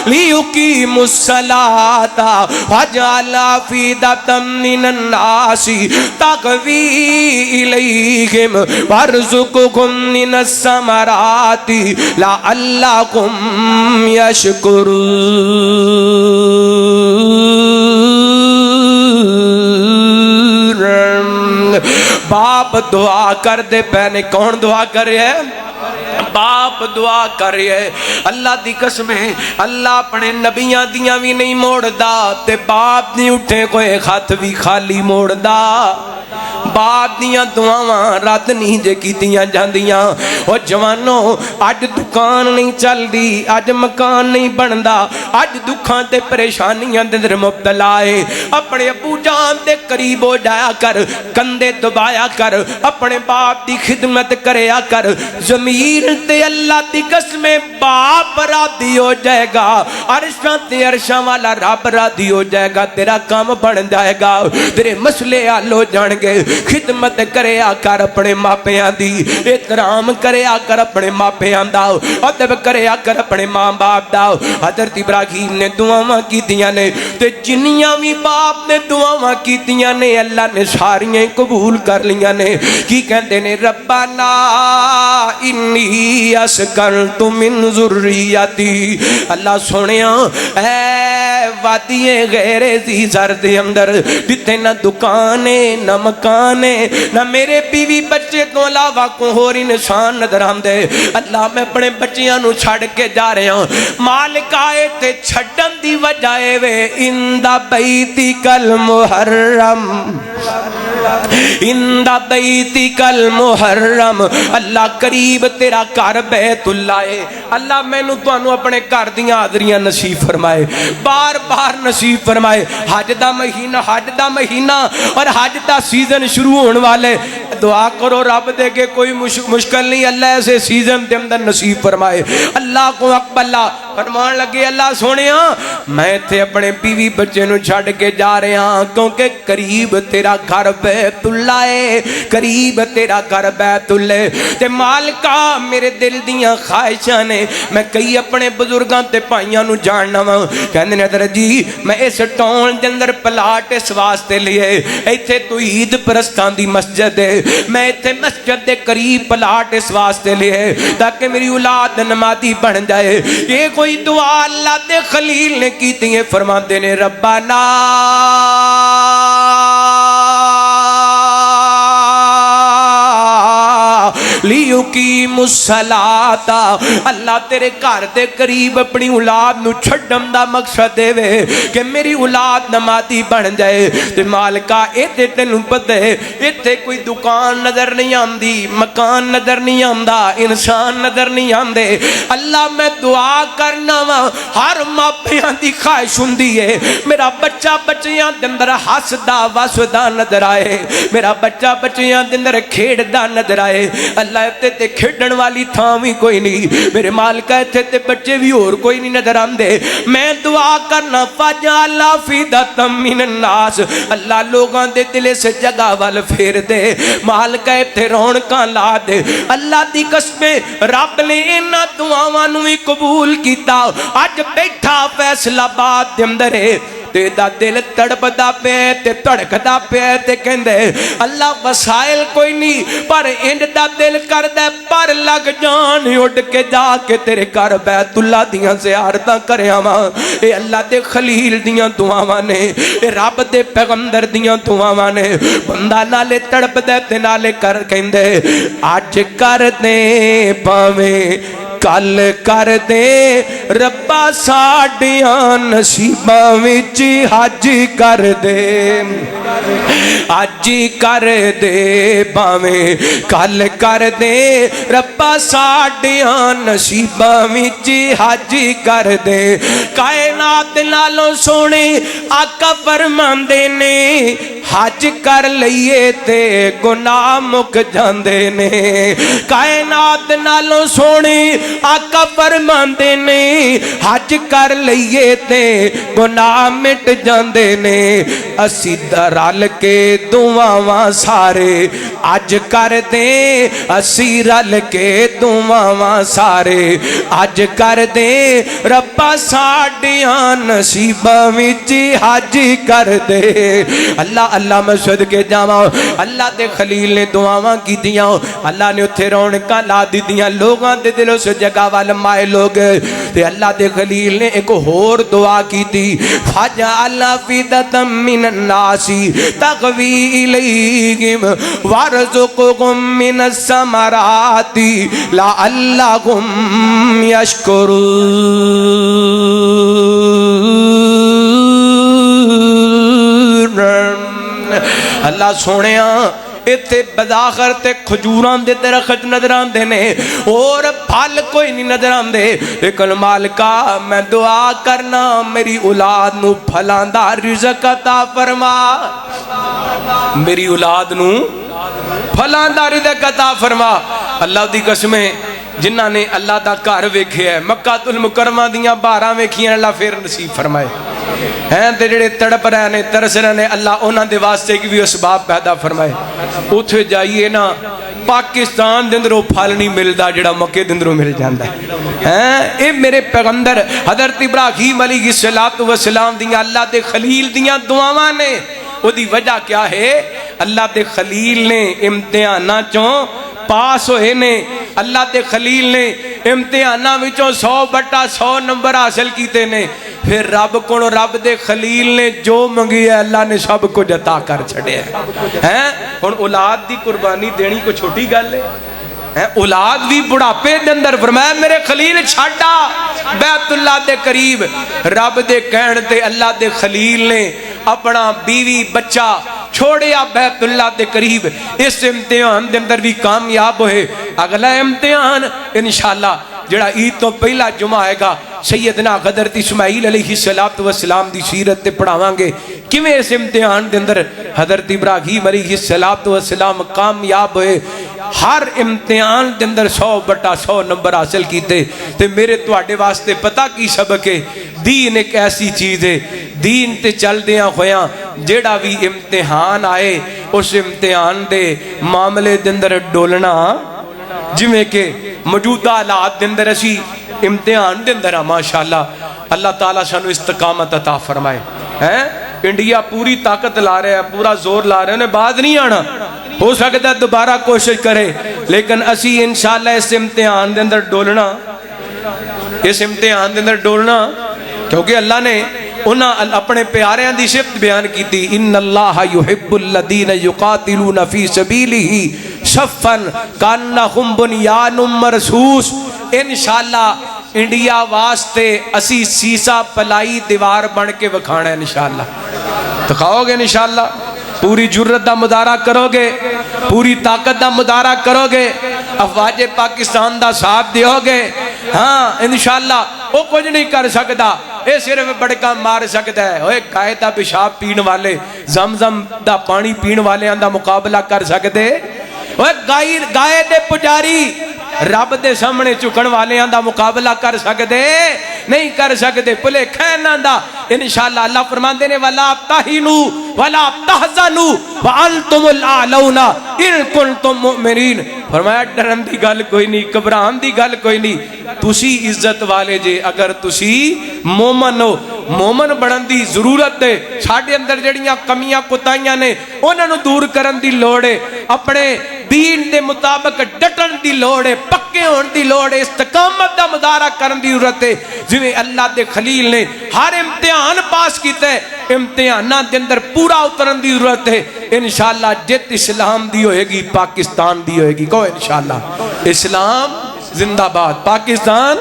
لیقیموا الصلاۃ فاجعل افئدۃ من الناس تہوی الیہم وارزقہم من الثمرات لعلکم یشکرون باپ دعا کر دے پہنے کون دعا کر رہے ہیں باپ دعا کر رہے ہیں اللہ دی قسم ہے اللہ اپنے نبیاں دیاں بھی نہیں موڑدا تے باپ نہیں اٹھے کوئی خط بھی خالی موڑدا باپ دیاں دعاواں رد نہیں جے کیتیاں جاندیاں او جوانوں اج دکان نہیں چل دی اج مکان نہیں بندا اج دکھاں تے پریشانیاں دے اندر مبتلا ہے اپنے ابو جان دے قریب ہو جایا کر کندھے دبایا کر اپنے باپ دی خدمت کریا کر ضمیر تے اللہ دی قسم باپ راضی ہو جائے گا عرشاں تے عرشاں والا رب راضی ہو جائے گا تیرا کام بن جائے گا تیرے مسئلے حل ہو جان گے خدمت کریا کر اپنے ماپیاں دی احترام کریا کر اپنے ماپیاں دا ادب کریا کر اپنے ماں باپ دا حضرت ابراہیم نے دعاواں کیتیاں نے تے جنیاں بھی باپ نے دعاواں کیتیاں نے اللہ نے ساریاں قبول کر لیاں نے کی کہندے نے ربنا انی اسکنت من ذریتی اللہ سونیا اے وادی غیر ذی زرع دے اندر جتے نہ دکانے نہ مکانے نہ میرے بیوی بچے تو علاوہ کو اور انسان نظر آندے اللہ میں اپنے بچیاں نو چھڑ کے جا رہے ہوں مالک آئے تے چھڑن دی وجہ وے اند بیتک المحرم اند بیتک المحرم اللہ قریب تیرا گھر بیت اللہ ہے اللہ میں نو تو انو اپنے گھر دیاں حاضریاں نصیب فرمائے بار بار نصیب فرمائے حج دا مہینہ اور حج دا سیزن شروع ہونے والے دعا کرو رب دے کے کوئی مشکل نہیں اللہ ایسے سیزن دے اندر نصیب فرمائے اللہ کو اقبل فرمان لگے اللہ سونیا میں تھے اپنے بیوی بچے نو چھڑ کے جا رہے ہاں کیونکہ قریب تیرا گھر بیت اللہ ہے قریب تیرا گھر بیت اللہ تے مالکا میرے دل دیاں خواہشاں نے میں کئی اپنے بزرگاں تے پائیاں نو جاننا وا کہندے نے حضرت جی میں اس ٹاؤن دے اندر پلاٹ اس واسطے لیے ایتھے توحید پرستاں دی مسجد ہے میں ایتھے مسجد دے قریب پلاٹ اس واسطے لیے تاکہ میری اولاد نمازی بن جائے یہ کوئی دعا اللہ دے خلیل نے کیتی ہے فرماندے نے ربنا لیقیموا الصلاۃ اللہ تیرے گھر دے قریب اپنی اولاد نو چھڈن دا مقصد دے وے کہ میری اولاد نمازی بن جائے تے مالکا ایتھے تینوں پتہ ہے ایتھے کوئی دکان نظر نہیں آندی مکان نظر نہیں آندا انسان نظر نہیں آندے اللہ میں دعا کرنا وا ہر ماپیاں دی خواہش ہوندی ہے میرا بچہ بچیاں دے اندر ہسدا وسدا نظر آئے میرا بچہ بچیاں دے اندر کھیڈدا نظر آئے اللہ تے تے کھیڈن والی تھاں بھی کوئی نہیں میرے مالکا تے تے بچے بھی اور کوئی نہیں نظر آندے میں دعا کرنا فجعل افئدۃ من الناس اللہ لوگاں دے دل سے جگہ وال پھیر دے مالکا تے رونقاں لا دے اللہ دی قسم رب نے انہاں دعاواں نو قبول کیتا اج بیٹھا فیصلہ آباد دے اندر تے دا دل تڑپدا پے تے تڑکدا پے تے کہندے اللہ وسائل کوئی نہیں پر انج دا دل کردے پر لگ جان اڑ کے جا کے تیرے گھر بیت اللہ دیاں زیارتاں کریاں وا اے اللہ دے خلیل دیاں دعاواں نے اے رب دے پیغمبر دیاں دعاواں نے بندہ نالے تڑپدے تے نالے کر کہندے اج کر دے پاویں کل کر دے ربا ساڈیاں نصیباں وچ حج کر دے اج کر دے باویں کل کر دے ربا ساڈیاں نصیباں وچ حج کر دے کائنات نالوں سونے آقا فرماندے نے حج کر لئیے تے گناہ مک جاندے نے کائنات نالوں سونے آقا فرماندے نے حج کر لئیے تے گناہ مٹ جاندے نے اسی رل کے دعاواں سارے اج کر دیں اسی رل کے دعاواں سارے اج کر دیں ربا ساڈیاں نصیباں وچ حج کر دے اللہ اللہ میں صدقے جاواں اللہ دے خلیل نے دعاواں کیتیاں اللہ نے اتھے رونقاں لا دتیاں لوگاں دے دلوں سے جگہ وال مائے لوگ تے اللہ دے خلیل نے ایک اور دعا کی تھی فَجَعَلَ فِدَةً مِّنَ النَّاسِ تَغْوِي إِلَيْهِمْ وَارْزُقْهُم مِّنَ الثَّمَرَاتِ لَعَلَّهُمْ يَشْكُرُونَ اللہ سونیاں اتھے بداخر تے کھجوران دے درخت نظر آندے نے اور پھل کوئی نہیں نظر آندے لیکن مالکا میں دعا کرنا میری اولاد نو پھلان دا رزق عطا فرما میری اولاد نو پھلان دا رزق عطا فرما اللہ دی قسمیں جنہ نے اللہ دا گھر ویکھیا ہے مکہ المکرمہ دیاں 12 ویکھیاں اللہ پھر نصیب فرمائے ہیں تے جڑے تڑپ رہے نے ترس رہے نے اللہ انہاں دے واسطے کی بھی اسباب پیدا فرمائے اتھے جائیے نا پاکستان دے اندروں پھل نہیں ملدا جڑا مکے دے اندروں مل جاندا ہے اے میرے پیغمبر حضرت ابراہیم علیہ السلام دیاں اللہ دے خلیل دیاں دعاواں نے وہ دی وجہ کیا ہے اللہ دے خلیل نے امتحاناں چوں پاس ہوئے نے اللہ دے خلیل نے امتحانہ وچوں 100/100 نمبر حاصل کیتے نے پھر رب کو رب دے خلیل نے جو منگی ہے اللہ نے سب کو عطا کر چھڑے ہیں ہن اولاد دی قربانی دینی کو چھوٹی گل ہے اولاد بھی بڑھاپے دے اندر فرمایا میرے خلیل چھاڑا بیت اللہ دے قریب رب دے کہن تے اللہ دے خلیل نے اپنا بیوی بچہ چھوڑیا بیت اللہ دے قریب اس امتحان دے اندر بھی کامیاب ہوئے اگلا امتحان انشاءاللہ جڑا عید تو پہلا جمعہ آئے گا سیدنا حضرت اسماعیل علیہ السلام دی سیرت تے پڑھاواں گے کیویں اس امتحان دے اندر حضرت ابراہیم علیہ السلام کامیاب ہوئے ہر امتحان دے اندر 100/100 نمبر حاصل کیتے تے میرے تواڈے واسطے پتہ کی سبق ہے دین ایک ایسی چیز ہے دین تے چل دیاں ہویاں جیڑا بھی امتحان آئے اس امتحان دے معاملے دے اندر ڈولنا جمیں کہ موجودہ حالات دے اندر اسی امتحان دے اندر ماشاءاللہ اللہ تعالیٰ سانو استقامت عطا فرمائے انڈیا پوری طاقت لا رہے ہیں پورا زور لا رہے ہیں انہیں بعد نہیں آنا ہو سکتا ہے دوبارہ کوشش کرے لیکن اسی انشاءاللہ اس امتحان دے اندر ڈولنا کیونکہ اللہ نے انہاں اپنے پیاریاں دی صفت بیان کی تھی ان اللہ یحب الذین یقاتلون فی سبیلہ صفا کانہم بنیان مرصوص انشاءاللہ انڈیا واسطے اسی سیسا پلائی دیوار بن کے وکھانا ہے انشاءاللہ دکھاؤ گے انشاءاللہ پوری جرت دا مدارہ کرو گے پوری طاقت دا مدارہ کرو گے افواج پاکستان دا ساتھ دیو گے ہاں انشاءاللہ وہ کچھ نہیں کر سکتا اے صرف بڑکا مار سکتا ہے اوے گائے دا پیشاب پین والے زمزم دا پانی پین والے دا مقابلہ کر سکتے اوے گائے دے پجاری رب دے سامنے چکن والیاں دا مقابلہ کر سکدے نہیں کر سکدے بھلیکھا انہاں دا انشاءاللہ اللہ فرماندے نے ولا تہنوا ولا تحزنوا وانتم الاعلون ان کنتم مؤمنین فرمایا ڈرن دی گل کوئی نہیں گھبران دی گل کوئی نہیں تسی عزت والے جے اگر تسی مومن ہو مومن بنن دی ضرورت ہے ساڈے اندر جڑیاں کمیاں کوتاہیاں نے انہاں نوں دور کرن دی لوڑ ہے اپنے دین دے مطابق ڈٹن دی لوڑ ہے پکے ہون دی لوڑ ہے استقامت دا مظاہرہ کرن دی ضرورت ہے جویں اللہ دے خلیل نے ہر امتحان پاس کیتا ہے امتحاناں دے اندر پورا اترن دی ضرورت ہے انشاءاللہ جت اسلام دی ہوئے گی پاکستان دی ہوئے گی کہو انشاءاللہ اسلام زندہ باد پاکستان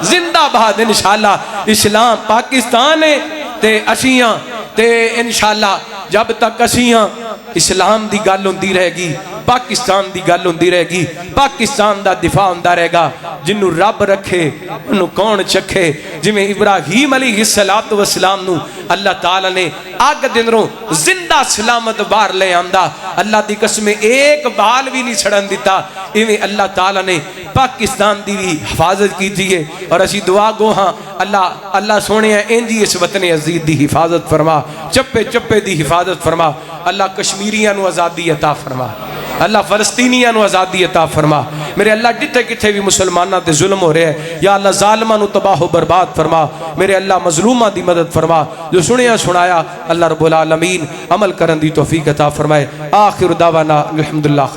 زندہ باد انشاءاللہ اسلام پاکستان ہے تے اشیاں تے انشاءاللہ جب تک اشیاں اسلام دی گل ہوندی رہے گی پاکستان دی گل ہوندی رہے گی پاکستان دا دفاع ہوندا رہے گا جنوں رب رکھے انہوں کون چکھے جویں ابراہیم علیہ السلام نو اللہ تعالیٰ نے آگ دنروں زندہ سلامت بار لے آمدہ اللہ دی قسم ایک بال بھی نہیں چھڑن دیتا ایویں اللہ تعالیٰ نے پاکستان دی بھی حفاظت کیجئے اور اسی دعا گو ہاں اللہ سونے ہیں انجی اس وطن عزیز دی حفاظت فرما چپے چپے دی حفاظت فرما اللہ کشمیریاں نو آزادی عطا فرما اللہ فلسطینیاں نو آزادی عطا فرما میرے اللہ جتھے کتھے بھی مسلمانہ تے ظلم ہو رہے ہیں یا اللہ ظالمہ نو تباہ و برباد فرما میرے اللہ مظلومہ دی مدد فرما جو سنیا سنایا اللہ رب العالمین عمل کرن دی توفیق عطا فرمائے آخر دعوانا الحمدللہ